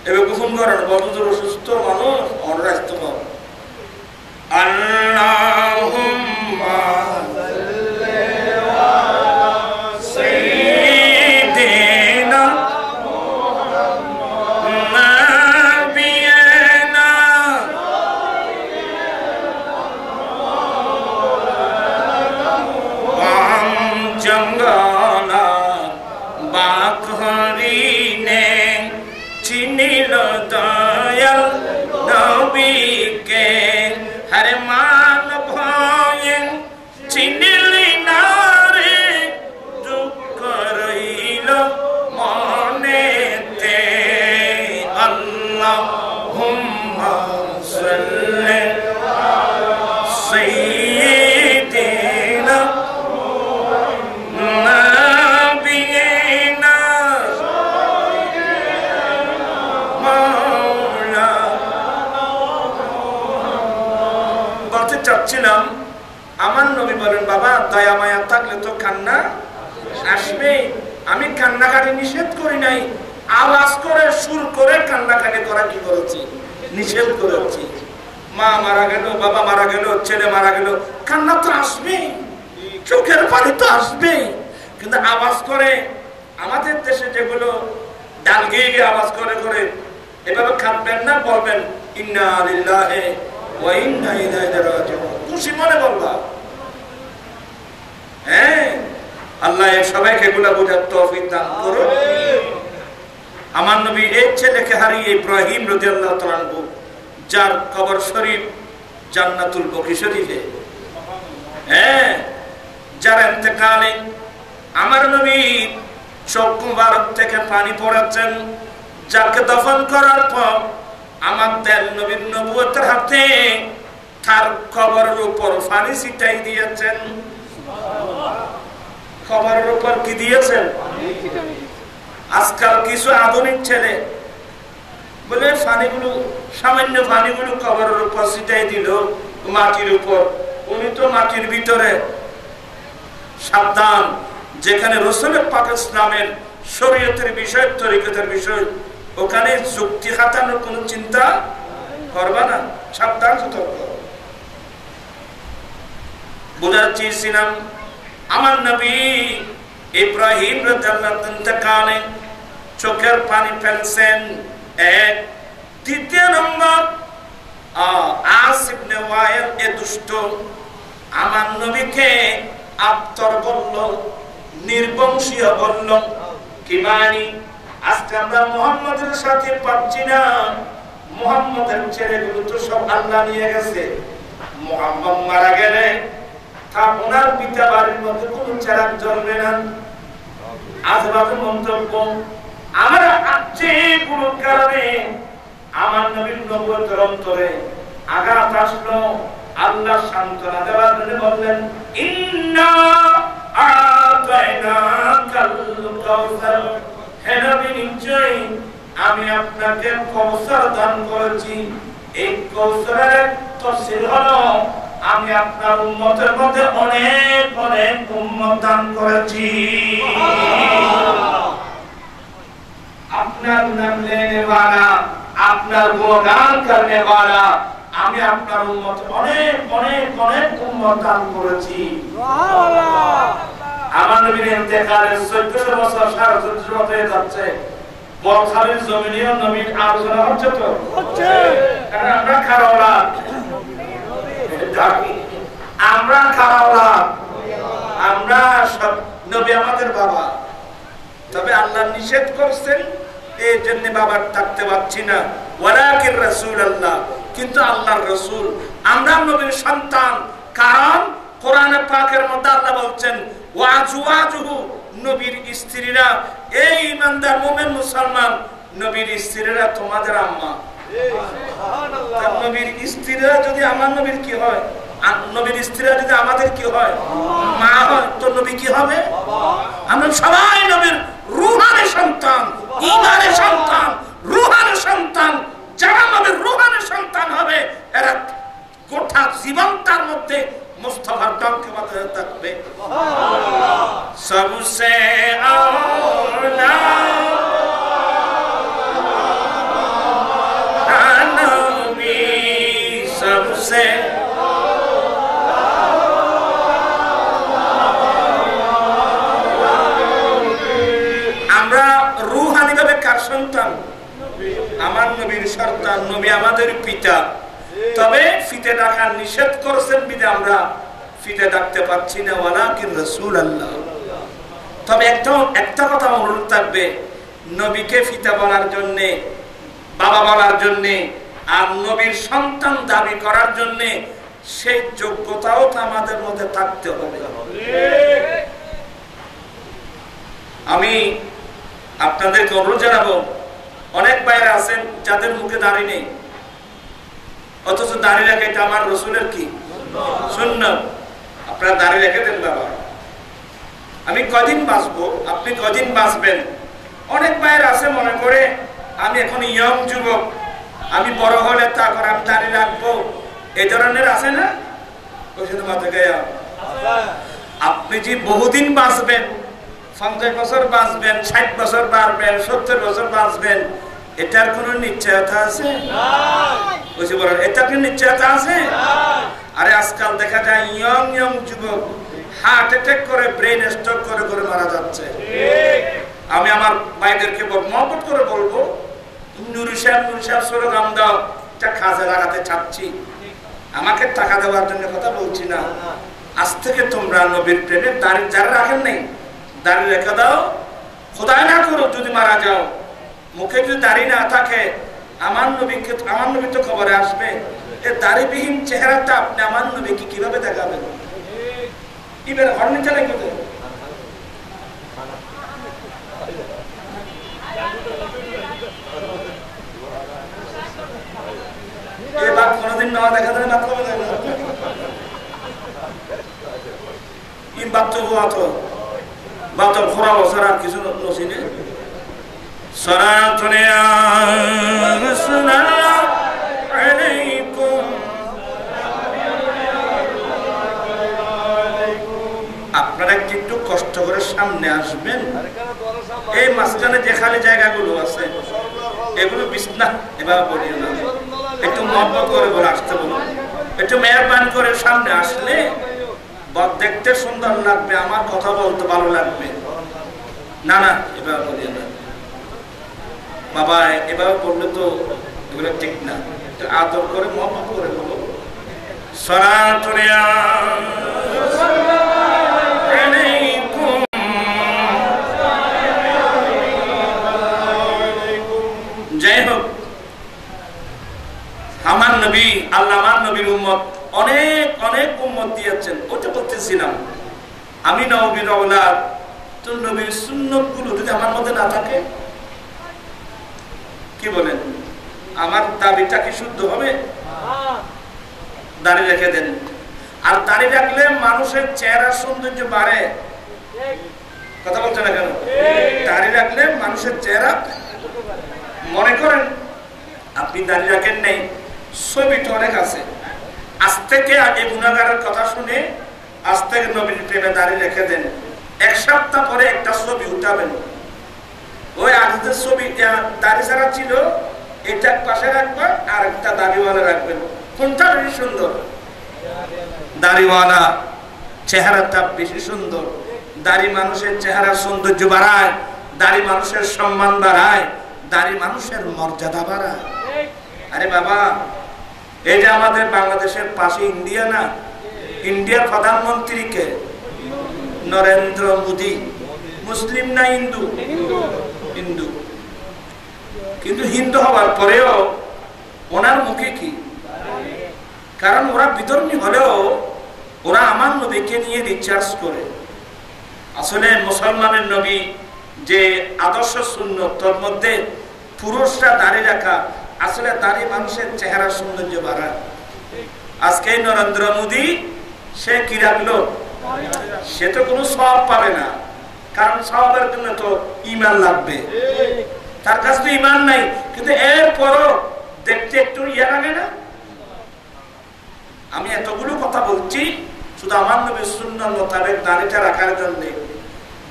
এবার কুসুম করেন বড়দের অসুস্থ মানুষ অর্ডার আসতে পারে আল্লাহুম্মা সাইয়্যিদিনা নাবিয়িনা জঙ্গনা বাকহরিনে চিনিল দয়াল নবীকে হরে মান ভয়ে চিনিলি না রে দুঃখ রইল মনেতে আল্লাহুম্মা সাল্লি সাইয়্যিদিনা নাবিয়িনা মাওলা। বলতে চাচ্ছিলাম আমার নবী বলেন বাবা দয়া মায়া থাকলে তো কান্না আসবে। আমি কান্নাকাটি নিষেধ করি নাই, আওয়াজ করে সুর করে কান্নাকাটি করা কি করেছি নিষেধ করেছি। মা মারা গেল, বাবা মারা গেল, ছেলে মারা গেল, কান্না তো আসবে, চোখের পানি তো আসবে, কিন্তু আওয়াজ করে আমাদের দেশে যেগুলো ডাল গিয়ে গিয়ে আওয়াজ করে করে এভাবে কাঁদবেন না, বলবেন ইন্না লিল্লাহি ওয়া ইন্না ইলাইহি রাজিউন, খুশি মনে বলবা। হ্যাঁ আল্লাহ সবাইকে এগুলা বোঝার তৌফিক দান করো। আমার নবী এই ছেলেকে হারিয়ে ইব্রাহিম রাদিয়াল্লাহু তাআলা আনহু, যার কবর শরীফ জান্নাতুল বকি শরীফে, হ্যাঁ যার ইন্তেকালে আমার নবী চোখ মুবারক থেকে পানি পড়াচ্ছেন, যাকে দফন করার পর আমার দেল নবীর নবুয়তের হাতে তার কবরের উপর পানি ছিটাই দিয়েছেন। কবরের উপর কি দিয়েছেন? আজকাল কিছু আধুনিক ছেলে বলে পানিগুলো, সামান্য পানিগুলো কবরের উপর ছিটাই দিল মাটির উপর, উনি তো মাটির ভিতরে। সাবধান, যেখানে রাসূল পাক ইসলামের শরীয়তের বিষয়, তরিকতের বিষয়, ওখানে যুক্তি খাটানোর কোনো চিন্তা করবা না। সাবধান, সতর্ক। বুঝার চেয়েছিলাম আমার নবী ইব্রাহিম রাদিয়াল্লাহু ইন্তেকালে চোখের পানি ফেলছেন এক। দ্বিতীয় নম্বর আস ইবনে ওয়াইল এ দুষ্ট আমার নবীকে আত্তর বলল, নির্বংশীয় বলল। কি মানি? আজকে আমরা মুহাম্মদের সাথে পাচ্ছি না, মুহাম্মদের ছেলেগুলো তো সব আল্লাহ নিয়ে গেছে। মুহাম্মদ মারা গেলে তা ওনার পিতা বাড়ির মধ্যে কোনো চেরাগ জ্বলবে না। আজবাবে মন্তব্য আমার যেগুলোর কারণে আমার নবীর নবুয়তের অন্তরে আঘাত আসলো, আল্লাহ সান্ত্বনা দেওয়ার জন্য বললেন ইন্না আতাইনাকাল কাউসার, হে নবী নিশ্চয়ই আমি আপনাকে কাউসার দান করেছি। এই কাউসারের তাফসীর হলো আমি আপনার উম্মতের মধ্যে অনেক অনেক উম্মত দান করেছি। আপনার নাম লেনে वाला, আপনার গুণগান করনে वाला, আমি আপনার উম্মত অনেক অনেক অনেক উম্মত দান করেছি। সুবহানাল্লাহ। আমার নবীর ইন্তেকালের 14 বছর 14.5 হয়ে যাচ্ছে। বলখালির জমিনেও নবীর আলোচনা হচ্ছে তো হচ্ছে, কারণ আমরা খারাওলা, আমরা খারাওলা, আমরা সব নবী আমাদের বাবা। তবে আল্লাহ নিষেধ করছেন, এই জন্য বাবার থাকতে পারছি না। ওয়ালাকিন রাসূলুল্লাহ, কিন্তু আল্লাহর রাসূল, আমরা নবীর সন্তান। কারণ কোরআনে পাকের মধ্যে আল্লাহ বলছেন ওয়াজওয়াজুহু, নবীর স্ত্রীরা, এই ইমানদার মুমিন মুসলমান, নবীর স্ত্রীরা তোমাদের আম্মা। সুবহানাল্লাহ। নবীর স্ত্রীরা যদি আমার নবীর কি হয়, আর নবীর স্ত্রীরা যদি আমাদের কি হয়, মা হয়, তো নবী কি হবে? আমরা সবাই নবীর রূহানি সন্তান, ঈমানের সন্তান, রূহানি সন্তান। যারা নবীর রূহানি সন্তান হবে, এরা গোটা জীবন তার মধ্যে মুস্তাফা নবী আমাদের পিতা, তবে ফিতে ডাকা নিষেধ করেছেন বিধে আমরা ফিতে ডাকতে পারছি না, ওয়ালাকিন রাসূলুল্লাহ। তবে একটা কথা অনুরোধ থাকবে, নবীকে ফিতা বলার জন্য, বাবা বলার জন্য, আর নবীর সন্তান দাবি করার জন্য সেই যোগ্যতাও তো আমাদের মধ্যে থাকতে হবে। আমি আপনাদেরকে অনুরোধ জানাবো, অনেক বাইরে আছেন যাদের মুখে দাড়ি নেই, অথচ দাড়ি রেখে এটা আমার রসুলের কি সুন্নাত। আপনারা দাড়ি রেখে দেন বাবা, আমি কদিন বাঁচবো, আপনি কদিন বাঁচবেন। অনেক বাইরে আছে মনে করে আমি এখন ইয়ং যুবক, আমি বড় হলে তা করে আমি দাড়ি রাখবো, এই ধরনের আছে না? আপনি যে বহুদিন বাঁচবেন, 50 বছর বাঁচবেন, 60 বছর বাঁচবেন, 70 বছর বাঁচবেন, এটার কোন নিশ্চয়তা আছে? এটা কি নিশ্চয়তা আছে? আরে আজকাল দেখা যায় ইয়ং যুবক হার্ট অ্যাটাক করে, ব্রেন স্ট্রোক করে করে মারা যাচ্ছে। আমি আমার ভাইদেরকে মহব্বত করে বলবো, নুরি সাহেব স্লোগান দাও, এটা কাজে লাগাতে চাচ্ছি, আমাকে টাকা দেওয়ার জন্য কথা বলছি না। আজ থেকে তোমরা নবীর প্রেমে দাড়ি যারা রাখেন নাই, দাড়ি রেখে দাও। খোদাই না করো যদি মারা যাও, মুখে যদি দাড়ি না থাকে, আমার নবী তো খবরে আসবে। এই দাড়িবিহীন চেহারাটা আপনি আমার নবীকে কিভাবে দেখাবেন? এবার হর্নি চালাই কোথায়? এবার কোনদিন না দেখা যায় না, বাচ্চা হওয়া তো বাচ্চা খোরা বছর আর কিছু নসিনে সরাতনে আপনারা একটু কষ্ট করে সামনে আসবেন। এই মাঝখানে যে খালি জায়গাগুলো আছে এগুলো বিছনা এবার বলিও না, একটু মহব্বত করে বলে আসতে বলুন, একটু মেহরবান করে সামনে আসলে দেখতে সুন্দর লাগবে, আমার কথা বলতে ভালো লাগবে। না না এবার বলিও না বাবা, এবার বললে তো এগুলো ঠিক না, আদর করে মহব্বত করে বলো। যাই হোক, আমার নবী, আল্লাহ আমার নবীর উম্মত অনেক উম্মত দিয়েছেন, ওটা বলতেছিলাম। আমি নবীর আওলাদ, তো নবীর সুন্নত গুলো যদি আমার মধ্যে না থাকে, কি বলেন, আমার দাবিটা কি শুদ্ধ হবে? দাড়ি রেখে দেন। আর দাড়ি রাখলে মানুষের চেহারার সৌন্দর্য বাড়ে। কথা বলছে না কেন? দাড়ি রাখলে মানুষের চেহারা, মনে করেন আপনি দাড়ি রাখেন নেই, ছবিটা অনেক আছে, আজ থেকে আগে গুনাহগারের কথা শুনে আজ থেকে নবীর প্রেমে দাড়ি রেখে দেন। 1 সপ্তাহ পরে একটা ছবি উঠাবেন, ওই আগের ছবি দাড়ি ছাড়া ছিল, এটা পাশে রাখবেন আর একটা দাড়িওয়ালা রাখবেন। কোনটা বেশি সুন্দর? দাড়িওয়ালা চেহারাটা বেশি সুন্দর। দাড়ি মানুষের চেহারার সৌন্দর্য বাড়ায়, দাড়ি মানুষের সম্মান বাড়ায়, দাড়ি মানুষের মর্যাদা বাড়ায়। আরে বাবা, এই যে আমাদের বাংলাদেশের পাশে ইন্ডিয়া না, ইন্ডিয়ার প্রধানমন্ত্রীকে নরেন্দ্র মোদী, মুসলিম না হিন্দু? হিন্দু। কিন্তু হিন্দু হওয়ার পরেও ওনার মুখে কি? কারণ ওরা বিধর্মী হলেও ওরা আমার নবীকে নিয়ে রিচার্জ করে। আসলে মুসলমানের নবী যে আদর্শ সুন্নত, তোর মধ্যে পুরুষরা দাড়ি রাখা, আসলে দাড়ি মানুষের চেহারা সৌন্দর্য বাড়ায়। আজকে নরেন্দ্র মোদী সে কি রাখলো? সে তো কোনো সওয়াব পাবে না, কারণ সওয়াবের জন্য তো ঈমান লাগবে, তার কাছে তো ঈমান নাই। কিন্তু এরপরও দেখতে একটু ইয়া লাগে না? আমি এতগুলো কথা বলছি শুধু আমার নবীর সুন্নাত মোতাবেক দাড়িটা রাখার জন্য।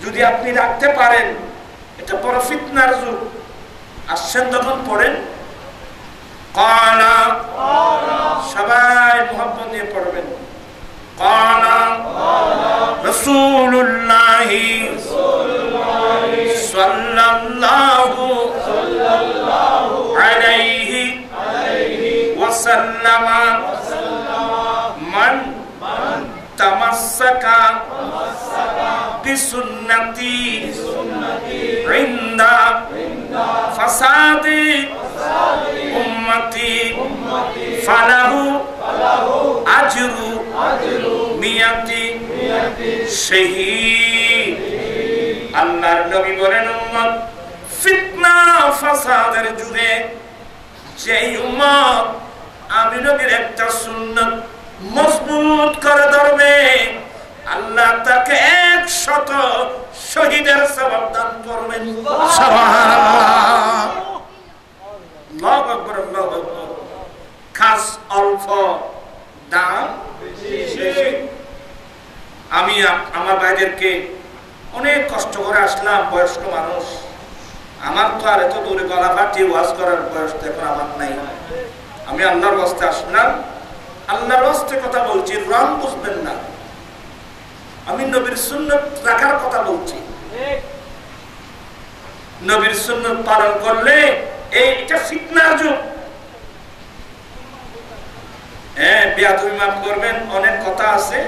যদি আপনি রাখতে পারেন, এটা বড় ফিতনার যুগ। আসছেন তখন পড়েন, কালা, সবাই মুহাব্বত নিয়ে পড়বেন, কালা রাসূলুল্লাহ সাল্লাল্লাহু আলাইহি ওয়া সাল্লামা মান তামাসসাকা বিসুন্নতি ইনদা ফাসাদি উম্মতি ফালাহু আজরু মিয়াতি শহীদ। আল্লাহর নবী বলেন, উম্মত ফিতনা ফাসাদের যুগে যেই উম্মত আমি নবীর একটা সুন্নাত মজবুত করে ধরবে, আল্লাহ তাকে 100 শহীদের সওয়াব দান করবেন। সুবহানাল্লাহ, আল্লাহু আকবার, আল্লাহু আকবার। খাস অল্প, দাম বেশি। আমি আমার ভাইদেরকে অনেক কষ্ট করে আসলাম, বয়স্ক মানুষ, আমার তো আর এত দূরে গলা ফাটিয়ে ওয়াজ করার বয়স এখন আমার নাই। আমি আল্লাহর রাস্তে আসলাম, আল্লাহর রাস্তে কথা বলছি, রং বুঝবেন না। আমি নবীর সুন্নাত রাখার কথা বলছি। নবীর সুন্নাত পালন করলে এইটা ফিতনার যুগ। হ্যাঁ, বেয়াদবি মাফ করবেন, অনেক কথা আছে,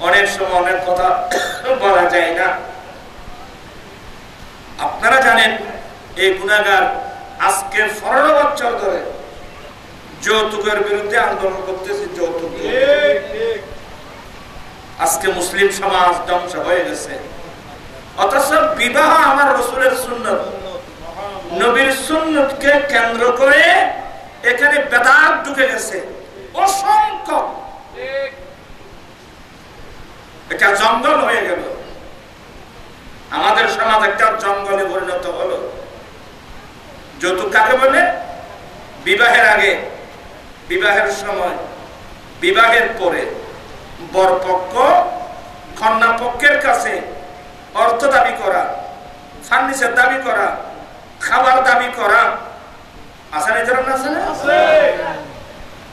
অনেক সময় অনেক কথা বলা যায় না। আপনারা জানেন এই গুনাহগার আজকে 15 বছর ধরে যৌতুকের বিরুদ্ধে আন্দোলন করতেছে। যৌতুক, আজকে মুসলিম সমাজ ধ্বংস হয়ে গেছে। অথচ বিবাহ আমার রাসূলের সুন্নাত, নবীর সুন্নাতকে কেন্দ্র করে এখানে বেদাত ঢুকে গেছে অসংখ্য। এটা জঙ্গল হয়ে গেল, আমাদের সমাজ একটা জঙ্গলে পরিণত হলো। যৌতুক কাকে বলে? বিবাহের আগে, বিবাহের সময়, বিবাহের পরে বরপক্ষ কন্যা পক্ষের কাছে অর্থ দাবি করা, ফার্নিচার দাবি করা, খাবার দাবি করা, আছে না? এরকম আছে না?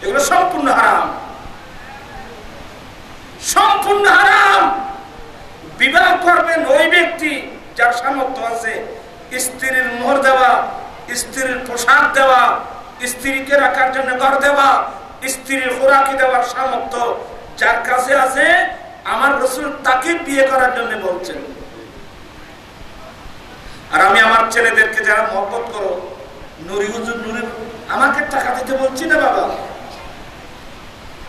এগুলো সম্পূর্ণ হারাম, সম্পূর্ণ হারাম। বিবাহ করবেন ওই ব্যক্তি যার সামর্থ্য আছে স্ত্রীর মোহর দেওয়া, স্ত্রীর পোশাক দেওয়া, স্ত্রীকে রাখার জন্য ঘর দেওয়া, স্ত্রীর খোরাকি দেওয়ার সামর্থ্য যার কাছে আছে, আমার রাসূল তাকে বিয়ে করার জন্য বলছেন। আর আমি আমার ছেলেদেরকে যারা মহব্বত করো, নুরি হুজুর, নুরি, আমাকে টাকা দিতে বলছি না বাবা।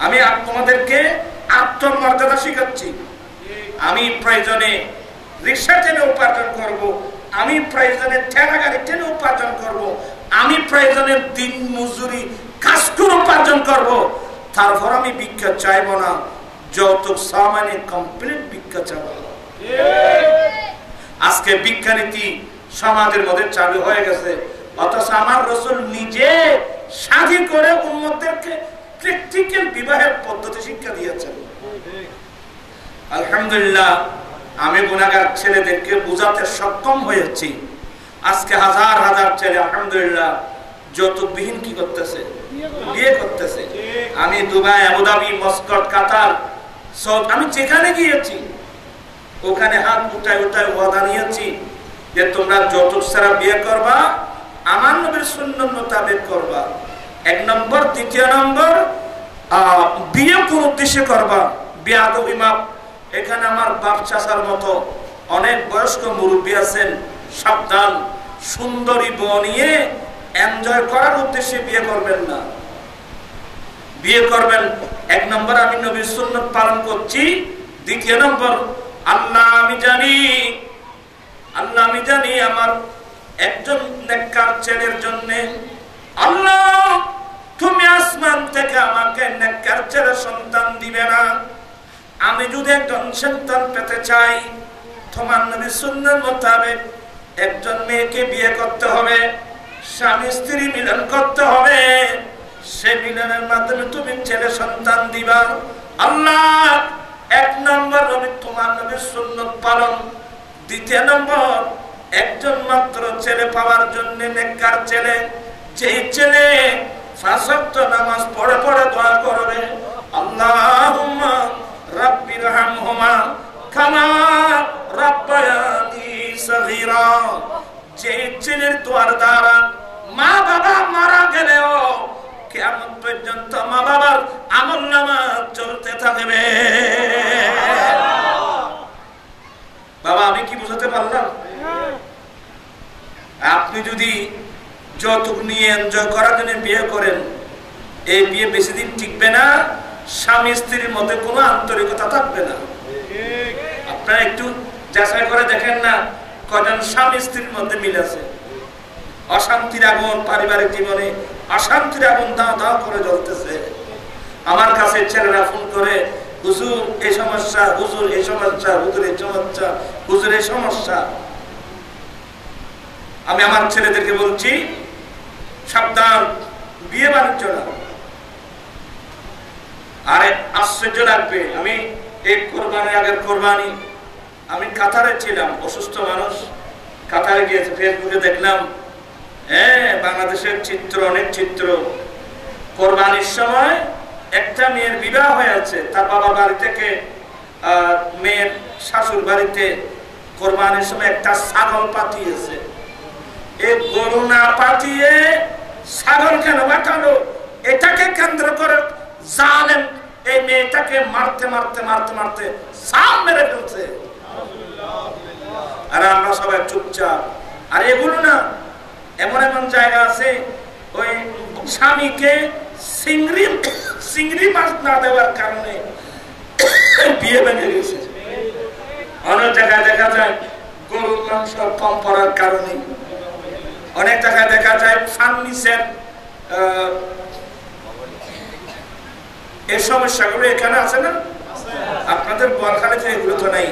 আমি তোমাদেরকে আত্মমর্যাদা শিখাচ্ছি। আমি প্রয়োজনে রিক্সা টেনে উপার্জন করব, আমি প্রয়োজনে ঠেলা গাড়ি টেনে উপার্জন করব, আমি প্রয়োজনে দিন মজুরি কাজ করে উপার্জন করব। তারপর আমি ভিক্ষা চাইব না, যৌতুক সামানে কমপ্লিট ভিক্ষা চাইব। আজকে ভিক্ষা নীতি সমাজের মধ্যে চালু হয়ে গেছে, অথচ আমার রাসূল নিজে শাদী করে উম্মতদেরকে প্র্যাকটিক্যাল বিবাহের পদ্ধতি শিক্ষা দিয়েছেন। আলহামদুলিল্লাহ, আমি গুনাহগার ছেলেদেরকে বোঝাতে সক্ষম হয়েছি। আজকে হাজার হাজার ছেলে আলহামদুলিল্লাহ যৌতুকবিহীন কি করতেছে? বিয়ে করতেছে। আমি দুবাই, আবুধাবি, মস্কট, কাতার, সৌদ, আমি যেখানে গিয়েছি ওখানে হাত উঠায় উঠায় ওয়াদা নিয়েছি যে তোমরা যৌতুক ছাড়া বিয়ে করবা, আমার নবীর সুন্নাত মোতাবেক করবা। 1 নম্বর। দ্বিতীয় নম্বর, বিয়ে কোন উদ্দেশ্যে করবা? বেয়াদবি মাপ। এখানে আমার বাপ চাচার মতো অনেক বয়স্ক মুরব্বী আছেন, সাবধান। সুন্দরী বউ নিয়ে এনজয় করার উদ্দেশ্যে বিয়ে করবেন না। বিয়ে করবেন 1 নম্বর আমি নবীর সুন্নাত পালন করছি। দ্বিতীয় নম্বর, আল্লাহ আমি জানি আমার একজন নেককার ছেলের জন্য আল্লাহ তুমি আসমান থেকে আমাকে নেককার ছেলে সন্তান দিবে না। আমি যদি একজন সন্তান পেতে চাই, তোমার নবীর সুন্নাত মোতাবেক একজন মেয়েকে বিয়ে করতে হবে, স্বামী স্ত্রী মিলন করতে হবে। সে মিলনের মাধ্যমে তুমি ছেলে সন্তান দিবা। আল্লাহ 1 নম্বর নবী তোমার নবীর সুন্নাত পালন। দ্বিতীয় নম্বর, একজন মাত্র ছেলে পাওয়ার জন্য নেককার ছেলে, যেই ছেলে 5 ওয়াক্ত নামাজ পড়ে পড়ে দোয়া করবে, আল্লাহুম্মা রাব্বিরহামহুমা কামা রাব্বায়ানি সগীরা। যেই ছেলের দোয়ার দ্বারা মা বাবা মারা গেলেও কিয়ামত পর্যন্ত মা বাবার আমলনামা চলতে থাকবে। বাবা আমি কি বুঝাতে পারলাম? আপনি যদি যৌতুক নিয়ে এনজয় করার জন্য বিয়ে করেন, এই বিয়ে বেশি দিন টিকবে না, স্বামী স্ত্রীর মধ্যে কোনো আন্তরিকতা থাকবে না। আপনারা একটু যাচাই করে দেখেন না কজন স্বামী স্ত্রীর মধ্যে মিল আছে। অশান্তির আগুন পারিবারিক জীবনে অশান্তির আগুন দাও দাও করে জ্বলতেছে। আমার কাছে ছেলেরা ফোন করে, হুজুর এই সমস্যা, হুজুর এই সমস্যা, হুজুর এই সমস্যা, হুজুর এই সমস্যা। আমি আমার ছেলেদেরকে বলছি সাবধান, বিয়ে বাণিজ্য না। আরে আশ্চর্য লাগবে, আমি এই কোরবানির আগের কোরবানি আমি কাতারে ছিলাম, অসুস্থ মানুষ, কাতারে গিয়েছে, ফেসবুকে দেখলাম বাংলাদেশের চিত্র, অনেক চিত্র। কোরবানির সময় একটা মেয়ের বিবাহ হয়েছে, তার বাবা বাড়ি থেকে মেয়ের শাশুর বাড়িতে কোরবানির সময় একটা ছাগল পাঠিয়েছে। এই গরু না পাঠিয়ে ছাগল কেন পাঠালো? এটাকে কেন্দ্র করে জালেম এই মেয়েটাকে মারতে মারতে মারতে মারতে সাপ মেরে ফেলছে। আর আমরা সবাই চুপচাপ। আর এগুলো না, এমন এমন জায়গা আছে ওই স্বামীকে চিংড়ি মাছ না দেওয়ার কারণে বিয়ে ভেঙে গেছে। অনেক জায়গায় দেখা যায় গরুর মাংস কম পড়ার কারণে, অনেক জায়গায় দেখা যায় ফার্নিচার, এই সমস্যাগুলো এখানে আছে না? আপনাদের বোয়ালখালীতে এগুলো তো নাই।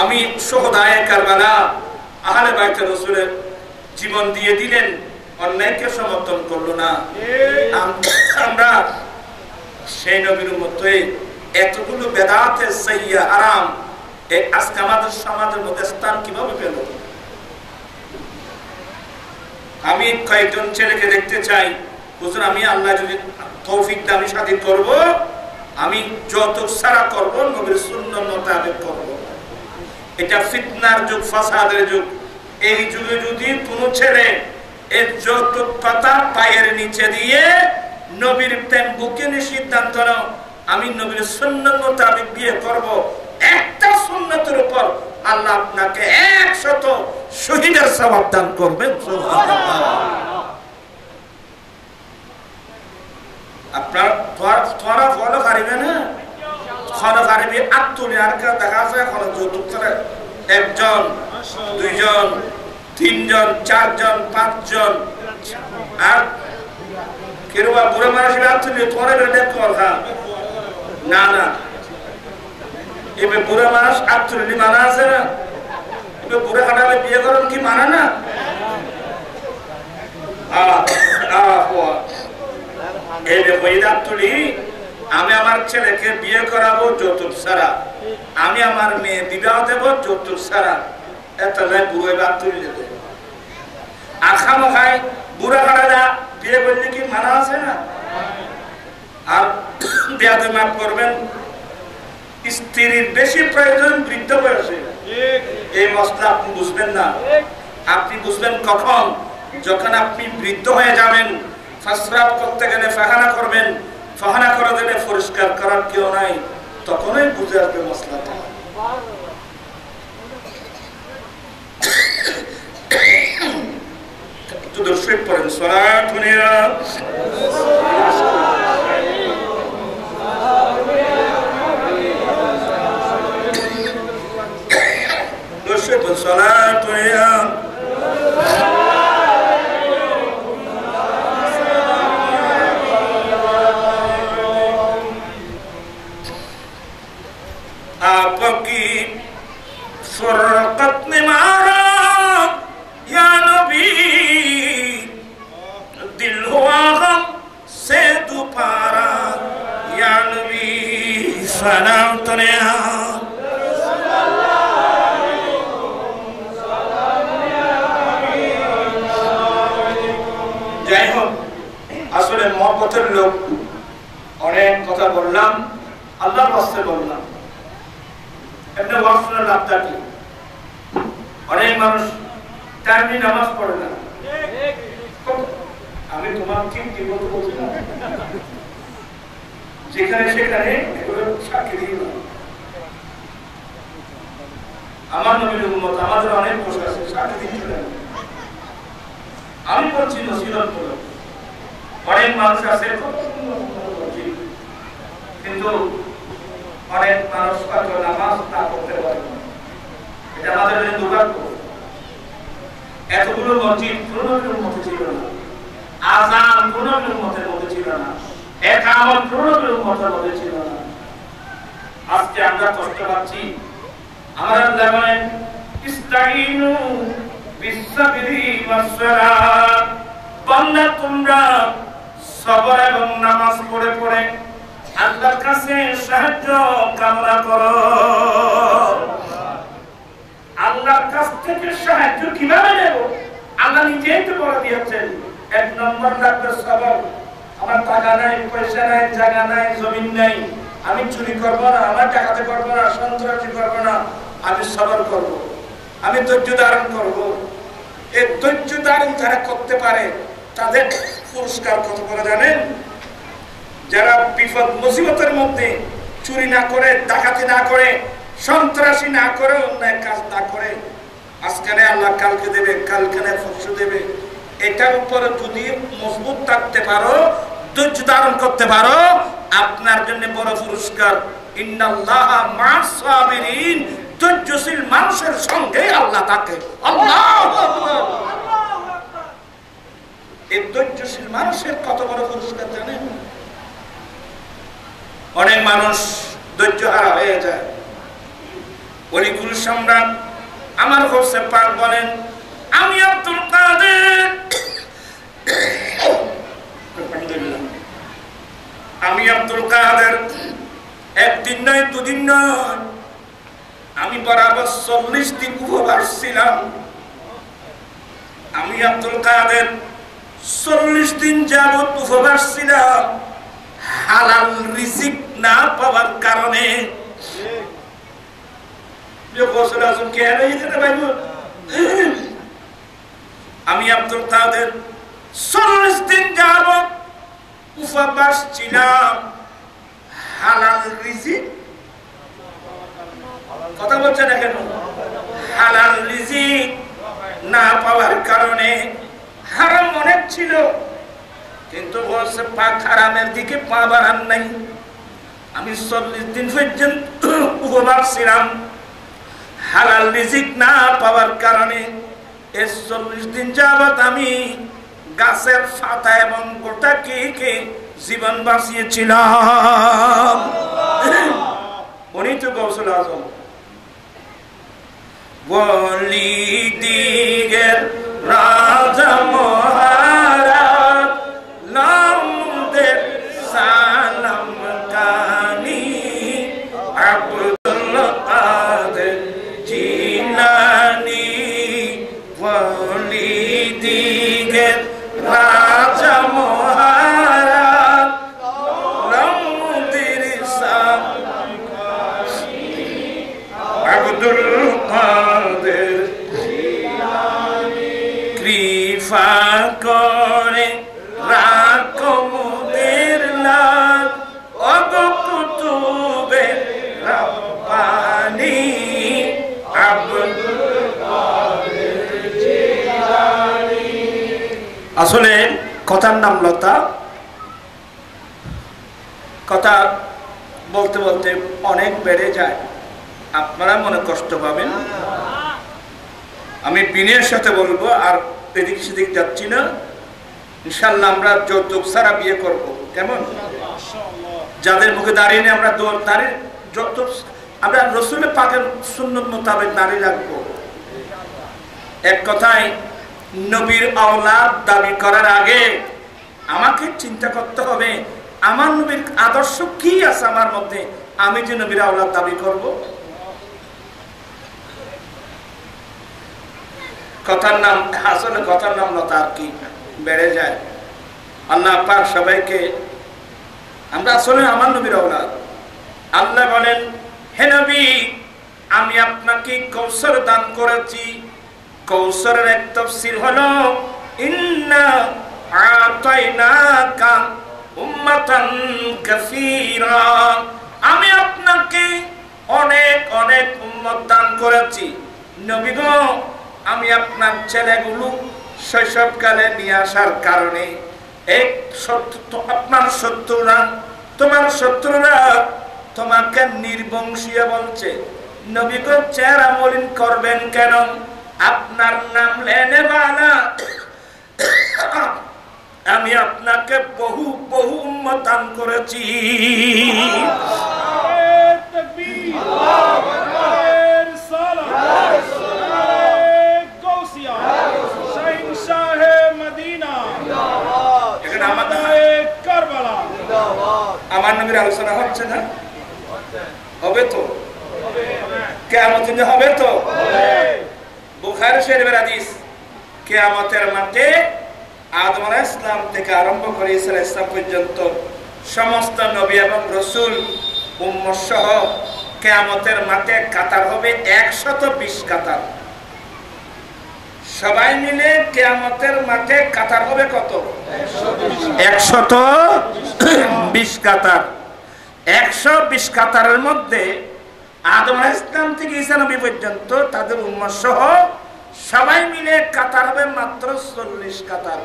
আমি শুহাদায়ে কারবালা আহলে বাইতে রাসূলের জীবন দিয়ে দিলেন, অন্যায়কে সমর্থন করলো না। আমরা সেই নবীর মধ্যে এতগুলো বেদাতে সাইয়্যা হারাম আজকে আমাদের সমাজের মধ্যে স্থান কিভাবে পেল? আমি কয়েকজন ছেলেকে দেখতে চাই, হুজুর আমি আল্লাহ যদি তৌফিক দান, আমি শাদী করব, আমি যৌতুক ছাড়া করব, নবীর সুন্নাত মোতাবেক করব। এটা ফিতনার যুগ, ফাসাদের যুগ। এই যুগে যদি কোনো ছেলে এই যৌতুক কথা পায়ের নিচে দিয়ে নবীর প্রেম বুকে নিয়ে সিদ্ধান্ত নাও আমি নবীর সুন্নাত মোতাবেক বিয়ে করব, একটা সুন্নতের উপর আল্লাহ আপনাকে 100 শহীদের সওয়াব দান করবেন। আপনার তোরা ফলো পারিবে না, ফলো পারিবে আত্মনি আর কেউ দেখা যায় ফলো যৌতুক ছাড়া 1 জন 2 জন 3 জন 4 জন 5 জন। আর কেরবা বুড়ো মানুষের আত্মনি তোরা দেখ কথা না না, এবার বুড়া মানুষ আত্মনি মানা আছে না? এবার বুড়া কাটালে বিয়ে করেন কি মানা না? আমি আমার ছেলেকে বিয়ে করাবো যৌতুক ছাড়া, আমি আমার মেয়ে বিবাহ দেব যৌতুক ছাড়া, এত বুড়ো বাদ তুলি দেবে। আর খামোখাই বুড়া কাটালা বিয়ে করলে কি মানা আছে না? আর বিয়াতে মাফ করবেন, স্ত্রীর বেশি প্রয়োজন বৃদ্ধ বয়সে। এই মশলা আপনি বুঝবেন না। আপনি বুঝবেন কখন? যখন আপনি বৃদ্ধ হয়ে যাবেন, ফাসরাব করতে গেলে ফাহানা করবেন, ফাহানা করে দিলে পরিষ্কার করার কেউ নাই, তখনই বুঝে আসবে মশলাটা। একটু দর্শক পড়েন, সালাতুনিয়া দর্শক সালাতুনিয়া आपकी फरकत ने मारा या नबी, दिल हुआ गम से दुपारा या नबी, सलाम तुने যাই হোক। আসলে মহব্বতের লোক, অনেক কথা বললাম, আল্লাহর রাস্তায় বললাম। এমনি ওয়াজ শোনার লাভটা কি? অনেক মানুষ টাইমলি নামাজ পড়ে না, আমি তোমার কি বলতে বলছি না, যেখানে সেখানে সাক্ষী দিই। আমার নবীর উম্মত, আমাদের অনেক প্রশ্ন আছে, সাক্ষী দিচ্ছি না। আমি বলছি নসিহত করো, অনেক মানুষ আছে কিন্তু অনেক মানুষ নামাজ না করতে পারে না, এটা আমাদের দুর্ভাগ্য। এতগুলো মসজিদ কোন নবীর উম্মতে ছিল না, আযান কোন নবীর উম্মতের মধ্যে ছিল না, ইকামত কোন নবীর উম্মতের মধ্যে ছিল না। আজকে আমরা কষ্ট পাচ্ছি। আমরা জানেন ইস্তাইনু বিসসাবরি ওয়াসসালাত, বান্দা তোমরা সবর এবং নামাজ পড়ে পড়ে আল্লাহর কাছে সাহায্য কামনা করো। আল্লাহর কাছ থেকে সাহায্য কিভাবে নেব? আল্লাহ নিজেই তো বলে দিয়েছেন, এক নম্বর লাগবে সবর। আমার টাকা নাই, পয়সা নাই, জায়গা নাই, জমিন নাই, আমি চুরি করবো না, আমার ডাকাতি করবো না, সন্ত্রাসী করবো না, আমি সবর করব, আমি ধৈর্য ধারণ করব। এই ধৈর্য ধারণ যারা করতে পারে তাদের পুরস্কার কত করে জানেন? যারা বিপদ মুসিবতের মধ্যে চুরি না করে, ডাকাতি না করে, সন্ত্রাসী না করে, অন্যায় কাজ না করে, আজকানে আল্লাহ কালকে দেবে, কালকানে ফসল দেবে, এটার উপরে যদি মজবুত থাকতে পারো, ধৈর্য ধারণ করতে পারো, আপনার জন্য বড় পুরস্কার। ইন্নাল্লাহা মা'আস সাবিরিন, ধৈর্যশীল মানুষের সঙ্গে আল্লাহ থাকে। আল্লাহু আকবার। এই ধৈর্যশীল মানুষের কত বড় পুরস্কার জানেন? অনেক মানুষ ধৈর্য হারা হয়ে যায়। অলিকুল সম্রাট আমার হোসে পাক বলেন, আমি আব্দুল কাদের, আমি আব্দুল কাদের একদিন নয়, দুদিন নয়, আমি বরাবর 40 দিন উপবাস ছিলাম। আমি আব্দুল কাদের 40 দিন যাবত উপবাস ছিলাম, হালাল রিজিক না পাওয়ার কারণে। আমি আব্দুল কাদের 40 দিন যাবত উপবাস ছিলাম, হালাল রিজিক, কথা বলছে না কেন? হালাল রিজিক না পাওয়ার কারণে। হারাম অনেক ছিল, কিন্তু বলছে পাক হারামের দিকে পা বাড়ান নাই। আমি 40 দিন পর্যন্ত উপবাস ছিলাম, হালাল রিজিক না পাওয়ার কারণে। এই 40 দিন যাবত আমি গাছের পাতা এবং গোটা কে জীবন বাঁচিয়েছিলাম। উনি তো গৌসুল আজম। বলি দিগের রাজা মহারাজ, নামদের সালাম কানি, আব্দুল কাদের জিলানী। বলি দিগের রাজা মহারাজ, নামদের সালাম কানি, আব্দুল কাদের জিলানী। কৃপা করে রাখো মোদের লাল, ওগো কুতুবে রব্বানী, আব্দুল কাদের জিলানী। আসলে কথার নাম লতা। কথা বলতে বলতে অনেক বেড়ে যায়, আপনারা মনে কষ্ট পাবেন। আমি বিনয়ের সাথে বলবো, আর এদিক সেদিক যাচ্ছি না। ইনশাআল্লাহ আমরা যৌতুক ছাড়া বিয়ে করব, কেমন? যাদের মুখে দাঁড়িয়ে নিয়ে আমরা দাঁড়িয়ে যৌতুক, আমরা রসুলের পাকের সুন্নত মোতাবেক দাঁড়িয়ে রাখবো। এক কথায় নবীর আওলাদ দাবি করার আগে আমাকে চিন্তা করতে হবে, আমার নবীর আদর্শ কি আছে আমার মধ্যে, আমি যে নবীর আওলাদ দাবি করব। কথার নাম, আসলে কথার নাম লতা আর কি বেড়ে যায়। আল্লাহ পাক সবাইকে, আমরা আসলে আমার নবীর আওলাদ। আল্লাহ বলেন, হে নবী, আমি আপনাকে কৌশল দান করেছি। কৌশলের এক তাফসীর হলো ইন্না আতাইনাকা উম্মাতান কাসীরা, আমি আপনাকে অনেক অনেক উম্মত দান করেছি। নবী গো, আমি আপনার ছেলেগুলো শৈশবকালে নিয়ে আসার কারণে আপনার শত্রুরা, তোমার শত্রুরা তোমাকে নির্বংশীয় বলছে। নবী গো, চেহারা মলিন করবেন কেন? আপনার নাম লেনেবালা, আমি আপনাকে বহু বহু উম্মত দান করেছি। আমার নবীর আলোচনা হচ্ছে না? হবে তো, কিয়ামত দিনে হবে তো। বুখারী শরীফের হাদিস, কিয়ামতের মাঠে আদম আলাইহিস সালাম থেকে আরম্ভ করে ঈসা আলাইহিস সালাম পর্যন্ত সমস্ত নবী এবং রাসূল উম্মত সহ কিয়ামতের মাঠে কাতার হবে 120 কাতার। সবাই মিলে কিয়ামতের মাঠে কাতার হবে কত? 120 কাতার। 120 কাতারের মধ্যে আদম আলাইহিস সালাম থেকে ঈসা নবী পর্যন্ত তাদের উম্মত সহ সবাই মিলে কাতার হবে মাত্র 40 কাতার।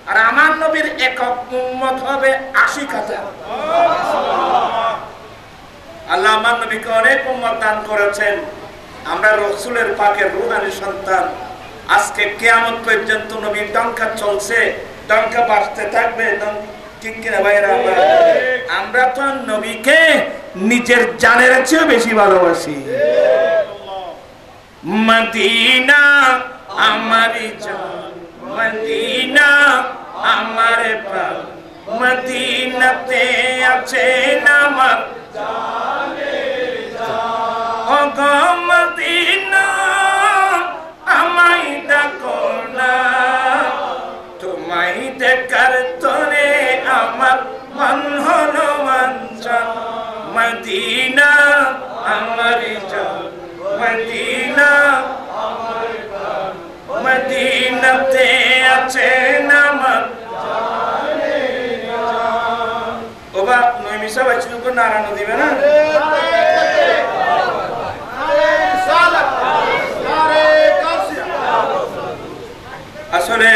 আর আমার নবীর একক উম্মত হবে 80 কাতার। আল্লাহ আমার নবীকে অনেক উম্মত দান করেছেন। আমরা রাসূলের পাকের রূহানী সন্তান। আজকে কিয়ামত পর্যন্ত নবীর ডঙ্কা চলছে, ডঙ্কা বাজতে থাকবে। ঠিক কিনা ভাইরা? আমরা তো নবীকে নিজের জানের চেয়ে বেশি ভালোবাসি। মদিনা আমারি জান, মদিনা আমার প্রাণ, মদিনাতে আছেন আমার জানের জান। ও গো মদিনা আমায় ডাকো না, তোমায় দেখার তরে আমার মন হলো বাঞ্ছা। মদিনা আমারি জান, মদিনা আমার প্রাণ, মদিনাতে আছেন আমার জানের জান। ও বাপ, নই মিশা বাচ্চা উপর নারানো দিবে না? আসলে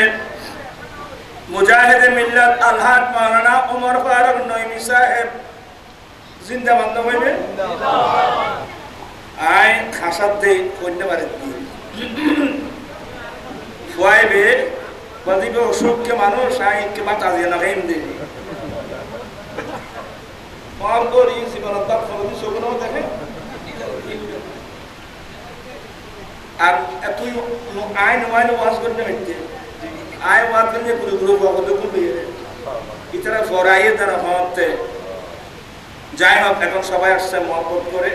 মুজাহিদে মিল্লাত আলহাজ মাওলানা ওমর ফারুক নইমি সাহেব জিন্দাবাদ হইবে। আয় খাসাতে কইতে পারে ফুয়াইবে বদিবে অসুখকে মানুষ আইকে বাতা দিয়ে না গাইম দে পার করি জীবন তার ফলদি সবনো দেখে। আর তুই আইন ওয়াইন ওয়াজ করতে মিটতে আয় ওয়াজ করতে গুরু গুরু ভগত করবে ইতারা ফরাইয়ে তারা হতে। যাই হোক, এখন সবাই আসছে মহব্বত করে।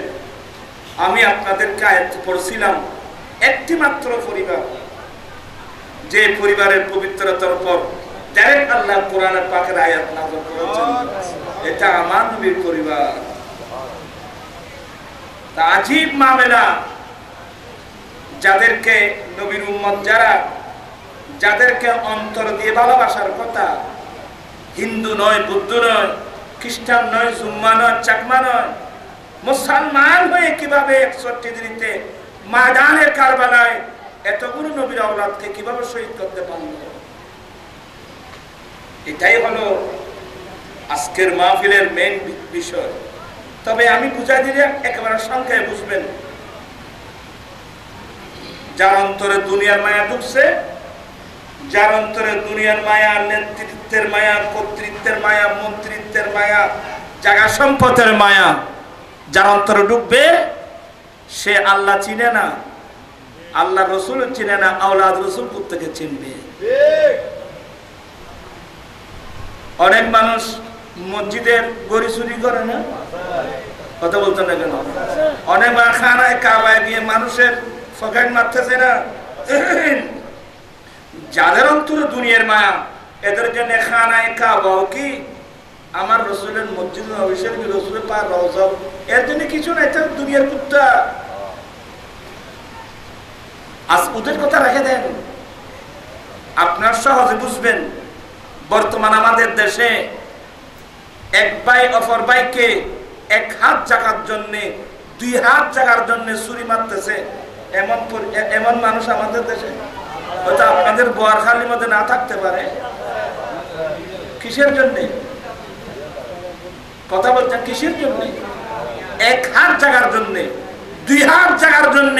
আমি আপনাদেরকে আয়াত পড়ছিলাম, একটি মাত্র পরিবার, যে পরিবারের পবিত্রতার উপর ডাইরেক্ট আল্লাহ কোরআনের পাকের আয়াত নাযিল করেছেন, এটা আমার নবীর পরিবার। তা আজীব মামলা, যাদেরকে নবীর উম্মত যারা, যাদেরকে অন্তর দিয়ে ভালোবাসার কথা, হিন্দু নয়, বৌদ্ধ নয়, খ্রিস্টান নয়, জুম্মা নয়, চাকমা নয়, মুসলমান হয়ে কিভাবে 61 দিনীতে ময়দানে কারবালায় এতগুলো নবীর আওলাদকে কিভাবে শহীদ করতে পারল, এটাই হলো আজকের মাহফিলের মেইন বিষয়। তবে আমি বুঝাই দিলে একেবারে সংখ্যায় বুঝবেন। যার অন্তরে দুনিয়ার মায়া ঢুকছে, যার অন্তরে দুনিয়ার মায়া, নেতৃত্বের মায়া, কর্তৃত্বের মায়া, মন্ত্রিত্বের মায়া, জায়গা সম্পদের মায়া যার অন্তরে ঢুকবে, সে আল্লাহ চিনে না, আল্লাহ রসুল চিনে না, আওলাদ রসুল প্রত্যেকে চিনবে। অনেক মানুষ মসজিদের গড়ি চুরি করে না, কথা বলতে না কেন? অনেক খানায় কাবায় গিয়ে মানুষের ফকেট মারতেছে না। যাদের অন্তরে দুনিয়ার মায়া, এদের জন্য খানায় কাবাও কি আমার রসুলের মসজিদ নববীর রসুলের পার রওজা, এর জন্য কিছু না, এটা দুনিয়ার কুত্তা। আজ ওদের কথা রেখে দেন, আপনার সহজে বুঝবেন, বর্তমান আমাদের দেশে এক ভাই অপর ভাইকে এক হাত জাগার জন্য, 2 হাত জাগার জন্য ছুরি মারতেছে, এমন মানুষ আমাদের দেশে হয়তো আপনাদের বোয়ারখালীর মধ্যে না থাকতে পারে। কিসের জন্য কথা বলছেন? কিসের জন্য? 1 হাত জাগার জন্য, 2 হাত জাগার জন্য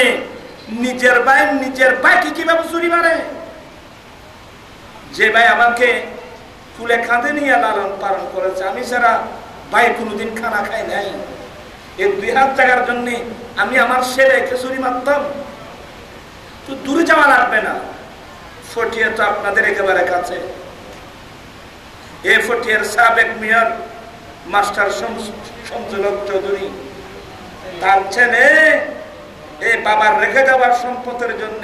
নিজের ভাইকে কিভাবে ছুরি মারে? যে ভাই আমাকে ফুলে কাঁধে নিয়ে লালন পালন করেছে, আমি ছাড়া ভাই কোনোদিন খানা খাই নাই, এই 2 হাত জাগার জন্য আমি আমার ছেলেকে ছুরি মারতাম? তো দূরে যাওয়া লাগবে না, ফটিয়া তো আপনাদের একেবারে কাছে। এই ফটিয়ার সাবেক মেয়র মাস্টার শমসুল চৌধুরী, তার ছেলে এই বাবার রেখে যাওয়ার সম্পদের জন্য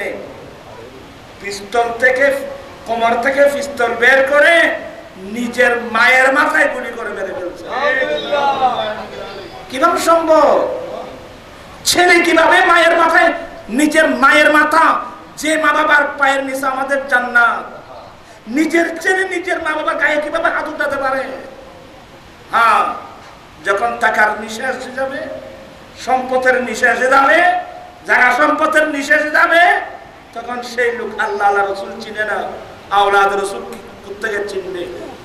পিস্তল থেকে, কোমর থেকে পিস্তল বের করে নিজের মায়ের মাথায় গুলি করে মেরে ফেলছে। কিভাবে সম্ভব? ছেলে কিভাবে মায়ের মাথায়, নিজের মায়ের মাথা, যে মা বাবার পায়ের নিচে আমাদের জান্নাত, নিজের ছেলে নিজের মা বাবার গায়ে কিভাবে হাত উঠাতে পারে? হ্যাঁ, যখন টাকার নিশে এসে যাবে, সম্পদের নিশে এসে যাবে, যারা সম্পদের নিশে এসে যাবে, তখন সেই লোক আল্লাহ আল্লাহ রসুল চিনে না, আওলাদ রসুল থেকে চিনবে।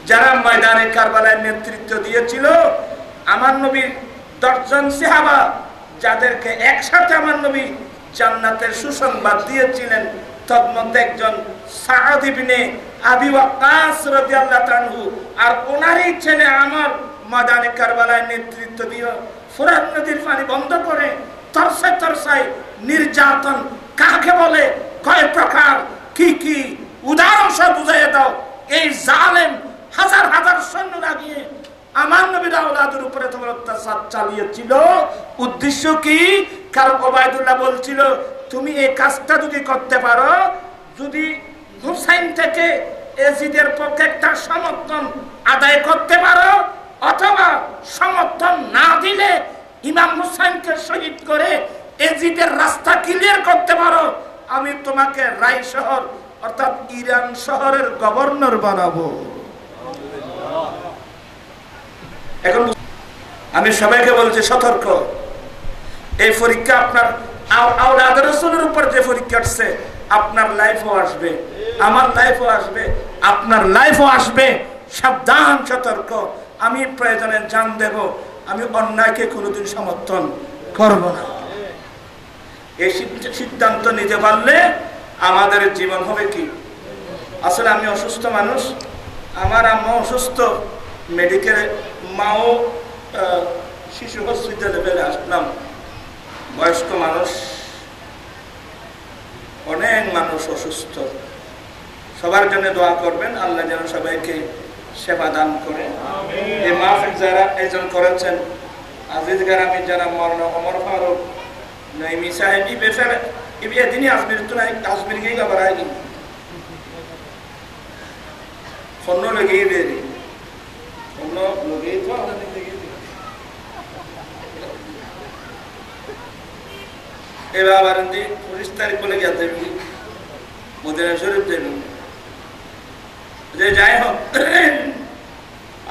যারা ময়দানে কারবালায় নেতৃত্ব দিয়েছিল, আমার নবীর 10 জন সাহাবা, যাদেরকে একসাথে আমার নবী জান্নাতের সুসংবাদ দিয়েছিলেন, তার মধ্যে একজন সাআদ ইবনে আবি ওয়াক্কাস রাদিয়াল্লাহু তাআলা, আর ওনারই ছেলে আমার ময়দানে কারবালায় নেতৃত্ব দিয়ে ফুরাত নদীর পানি বন্ধ করে তরসায় নির্যাতন কাকে বলে, কয় প্রকার, কি কি উদাহরণ সব বুঝাইয়া দাও। এই জালেম হাজার হাজার সৈন্য লাগিয়ে আমার নবীর আওলাদের উপরে তোমার অত্যাচার চালিয়েছিল। উদ্দেশ্য কি? কারণ ওবায়দুল্লাহ বলছিল, তুমি এই কাজটা যদি করতে পারো, যদি হুসাইন থেকে এজিদের পক্ষে একটা সমর্থন আদায় করতে পারো, অথবা সমর্থন না দিলে ইমাম হুসাইনকে শহীদ করে এজিদের রাস্তা ক্লিয়ার করতে পারো, আমি তোমাকে রায় শহর অর্থাৎ ইরান শহরের গভর্নর বানাবো। এখন আমি সবাইকে বলছি, সতর্ক, এই পরীক্ষা আপনার আওলাদ রাসূলের উপর যে পরীক্ষা আসছে, আপনার লাইফও আসবে, আমার লাইফও আসবে, আপনার লাইফও আসবে। সাবধান, সতর্ক। আমি প্রয়োজনে জান দেব, আমি অন্যায়কে কোনোদিন সমর্থন করব না। এই সিদ্ধান্ত নিতে পারলে আমাদের জীবন হবে কি? আসলে আমি অসুস্থ মানুষ, আমার আম্মা অসুস্থ, মেডিকেলে, মাও শিশু হসপিটালে ফেলে আসলাম। বয়স্ক মানুষ, অনেক মানুষ অসুস্থ, সবার জন্য দোয়া করবেন, আল্লাহ যেন সবাইকে সেবা দান করে। এই মাহফিল যারা আয়োজন করেছেন, আজিজ গ্রামে যারা মরনা ওমর ফারুক নাইমি সাহেব, এই বেচারা এদিনই আজমির তো নাই, আজমির গিয়ে আবার আইনি অন্য লেগেই বেরি, অন্য লোকেই তো আমাদের লেগে এবার আবার 25 তারিখ বলে গেছে মদিনা শরীফ দেবেন। যে যাই হোক,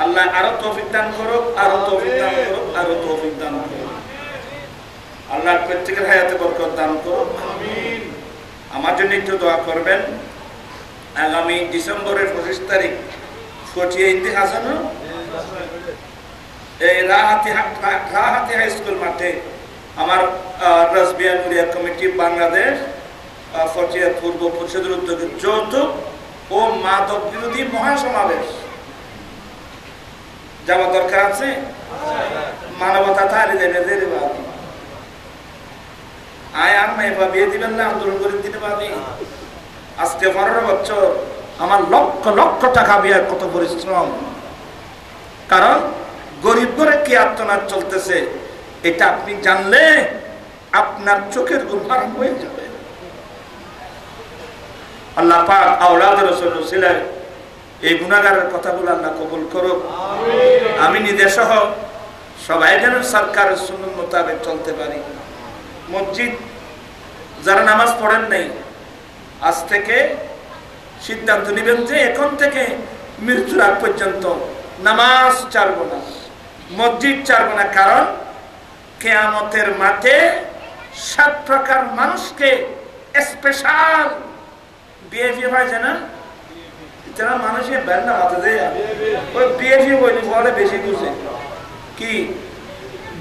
আল্লাহ আরো তৌফিক দান করুক, আরো তৌফিক দান করুক, আরো তৌফিক দান করুক। আল্লাহ প্রত্যেকের হায়াতে বরকত দান করুক। আমার জন্য একটু দোয়া করবেন। আগামী ডিসেম্বরের 25 তারিখ ফটিয়া ইতিহাস এই রাহাতি হাই স্কুল মাঠে আমার রাসবিয়া নুরিয়া কমিটি বাংলাদেশ ফটিয়া পূর্ব পরিষদের উদ্যোগে যৌথ ও মাদক বিরোধী মহাসমাবেশ যাওয়া দরকার আছে। মানবতা তাহলে দেবে বাবি আয় আমি বিয়ে দিবেন না, আন্দোলন করে দিতে পারবি। আজকে 15 বছর আমার লক্ষ লক্ষ টাকা বিয়ার কত পরিশ্রম, কারণ গরিব ঘরে কি আত্মনাদ চলতেছে এটা আপনি জানলে আপনার চোখের ঘুম হারাম হয়ে যাবে। আল্লাহ পাক আওলাদ রাসূল ছিলেন, এই গুনাহগারের কথাগুলো আল্লাহ কবুল করুক। আমি নিজে সহ সবাই যেন সরকারের সুন্নাত মোতাবেক চলতে পারি। মসজিদ যারা নামাজ পড়েন নাই, আজ থেকে সিদ্ধান্ত নেবেন যে এখন থেকে মৃত্যুর আগ পর্যন্ত নামাজ ছাড়বো না, মসজিদ ছাড়বো না। কারণ কিয়ামতের মাঠে 7 প্রকার মানুষকে স্পেশাল বিএফি হয় জানা, যারা মানুষের বেলা মাথা দেয় ওই বিএফি বলি বলে বেশি বুঝে কি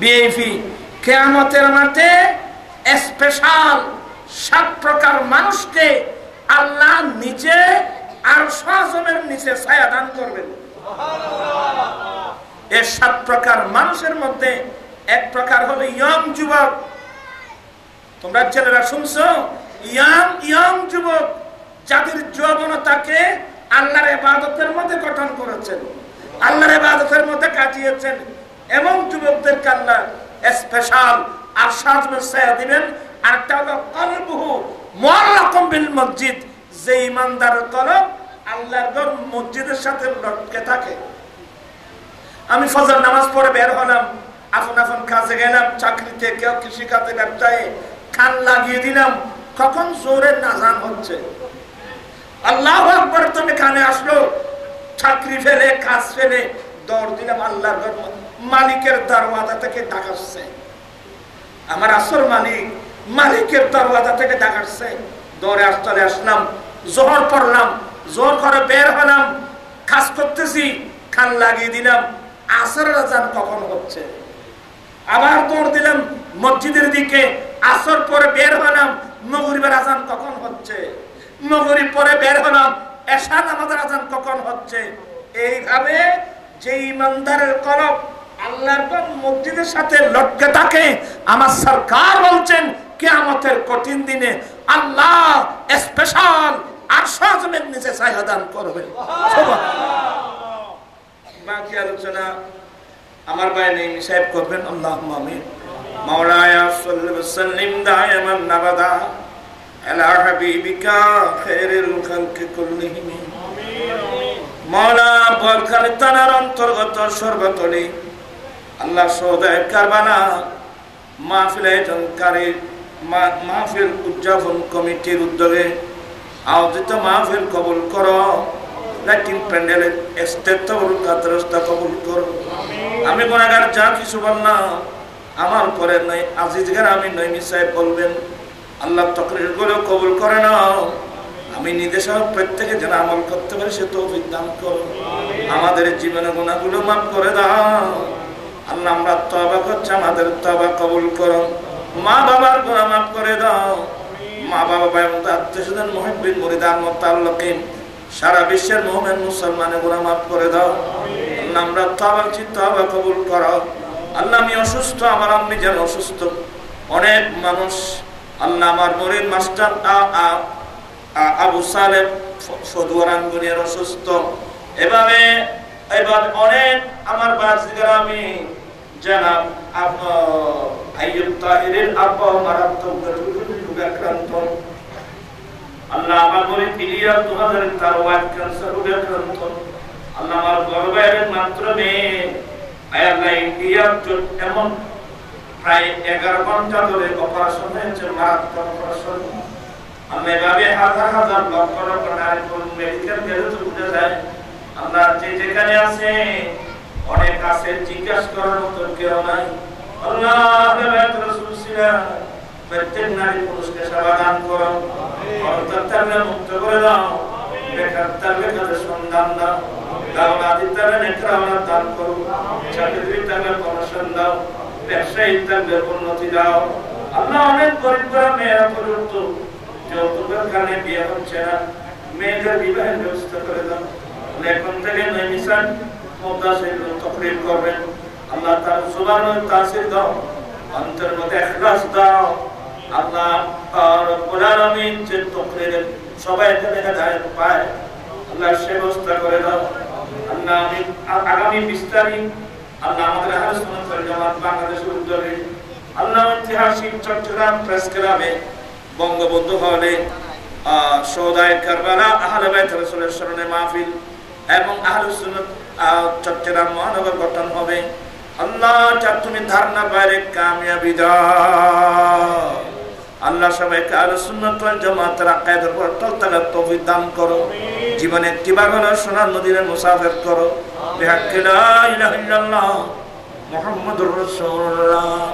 বিএফি। কিয়ামতের মাঠে স্পেশাল 7 প্রকার মানুষকে আল্লাহ নিচে আর আরশের নিচে ছায়া দান করবেন। এই 7 প্রকার মানুষের মধ্যে এক প্রকার হলো ইয়ং যুবক। তোমরা ছেলেরা শুনছো, ইয়ং যুবক যাদের যৌবনতাকে আল্লাহর ইবাদতের মধ্যে গঠন করেছেন, আল্লাহর ইবাদতের মধ্যে কাটিয়েছেন, এবং যুবকদেরকে আল্লাহ স্পেশাল আরশের ছায়া দিবেন। আরটা হলো কলবুহু মুআল্লাকুম বিল মসজিদ, যে ইমানদারের কলব আল্লাহর ঘর মসজিদের সাথে লটকে থাকে। আমি ফজর নামাজ পড়ে বের হলাম, আপন কাজে গেলাম, চাকরিতে, কেউ কৃষিকাজে, ব্যবসায়ে, কান লাগিয়ে দিলাম, কখন জোরে আযান হচ্ছে, আল্লাহু আকবার তুমি কানে আসলো, চাকরি ফেলে কাজ ফেলে দৌড় দিলাম আল্লাহর ঘর, মালিকের দরওয়াজা থেকে ডাকাচ্ছে, আমার আসল মালিকের দরওয়াজা থেকে ডাকাচ্ছে, দৌড়ে চলে আসলাম, জোহর পড়লাম, জোহর করে বের হলাম, কাজ করতেছি, কান লাগিয়ে দিলাম, আসরের আযান কখন হচ্ছে, আবার দৌড় দিলাম মসজিদের দিকে, আসর পরে বের হলাম, মাগরিবের আযান কখন হচ্ছে, মাগরিব পরে বের হলাম, এশা নামাজের আযান কখন হচ্ছে। এইভাবে যে ইমানদারের কলব আল্লাহর মসজিদের সাথে লটকে থাকে, আমার সরকার বলছেন কিয়ামতের কঠিন দিনে আল্লাহ স্পেশাল আরশের নিচে ছায়া দান করবে। বাকি আলোচনা আমার ভাই নেই সাহেব করবেন। আল্লাহুম্মা আমিন। মাওলায়া সাল্লি ওয়া সাল্লিম দাইমান আবাদা আলা হাবিবিকা খায়রুল খালকি কুল্লিহিম। মাওলা বরখালি থানার অন্তর্গত সর্বতলী আল্লাহ সৌদায় কারবালা মাহফিল আয়োজনকারী মাহফিল উদযাপন কমিটির উদ্যোগে আয়োজিত মাহফিল কবুল করো, লাইটিং প্যান্ডেলের স্টেজ কাতরস্তা কবুল করো। আমি গুনাহগার, যা কিছু বললাম আমার পরে নয়, আজিজগার আমি নইমি সাহেব বলবেন, আল্লাহ তকরির গুলো কবুল করে নাও। আমি নির্দেশ প্রত্যেকে যেন আমল করতে পারি সে তৌফিক দান করো। আমাদের জীবনে গুনাহগুলো মাফ করে দাও আল্লাহ। আমরা তওবা করছি, আমাদের তওবা কবুল করো। মা বাবার গুনাহ মাফ করে দাও। মা বাবা ভাই বোন আত্মীয়স্বজন মুহিব্বিন মুরিদান মুতাআল্লিকিন সারা বিশ্বের মুমিন মুসলমানের গুনাহ মাফ করে দাও আল্লাহ। আমরা তওবা করছি, তওবা কবুল করো আল্লাহ। আমি অসুস্থ, আমার আম্মি যেন অসুস্থ, অনেক মানুষ আল্লাহ, আমার মুরিদ মাস্টার আবু সালেহ ফদুয়ারাঙ্গুনিয়ার অসুস্থ, এভাবে অনেক আমার বাসিগারা, আমি জানাব আইয়ুব তাহিরের আব্বা মারাত্মক আক্রান্ত আল্লাহ। আমার মুরিদ ইলিয়া 2013 ক্যান্সার রোগে আক্রান্ত আল্লাহ। আমার বড় ভাইয়ের মাত্র মেয়ে আল্লাহ ইন্ডিয়া এমন প্রায় 11 ঘন্টা ধরে অপারেশন হয়েছে, মারাত্মক অপারেশন আল্লাহ। এভাবে হাজার হাজার লক্ষ লক্ষ নারী পুরুষ মেডিকেল গেলে তো বুঝা যায় আল্লাহ, যে যেখানে আছে অনেক আছে, জিজ্ঞাসা করার মতো কেউ নাই আল্লাহ। রাসূল ছিলেন, প্রত্যেক নারী পুরুষকে সেবা দান করো, অর্থাৎ মুক্ত করে দাও, বেকার তাদের কাছে সন্ধান দাও, দাওলাদি তাদের নেকরাওয়ালা দান করো, চাকরি তাদের প্রমোশন দাও, ব্যবসায়ী তাদের উন্নতি দাও আল্লাহ। অনেক গরিব মেয়েরা পর্যন্ত যৌতুকের কারণে বিয়ে হচ্ছে না, মেয়েদের বিবাহের ব্যবস্থা করে দাও। এখন থেকে নৈমিষান মুদাসির তকরির করবেন আল্লাহ। তার জুবানের তাসির দাও, অন্তরের মধ্যে ইখলাস দাও আল্লাহ। রব্বুল আলামিন যে তকরির সবাই এখানে হেদায়েত পায় আল্লাহ, সে ব্যবস্থা করে দাও আল্লাহ। আমি আগামী 20 তারিখ আল্লাহ আমাদের আহলে সুন্নাত ওয়াল জামাত বাংলাদেশের উদ্যোগে আল্লাহ ঐতিহাসিক চট্টগ্রাম প্রেস ক্লাবে বঙ্গবন্ধু হলে সৌদায় কারবালা আহলে বাইত রাসূলের স্মরণে মাহফিল এবং আহলে সুন্নাত চট্টগ্রাম মহানগর গঠন হবে আল্লাহ। যা তুমি ধারণার বাইরে কামিয়াবি দাও আল্লাহ সবাইকে আহলে সুন্নাত ওয়াল জামাতের আকীদার উপর অটল থাকার তৌফিক দান করো। জীবনে ইত্তিবা করো, সোনার মদিনার মুসাফির করো। বিহাক্কি লা ইলাহা ইল্লাল্লাহ মুহাম্মাদুর রাসূলুল্লাহ।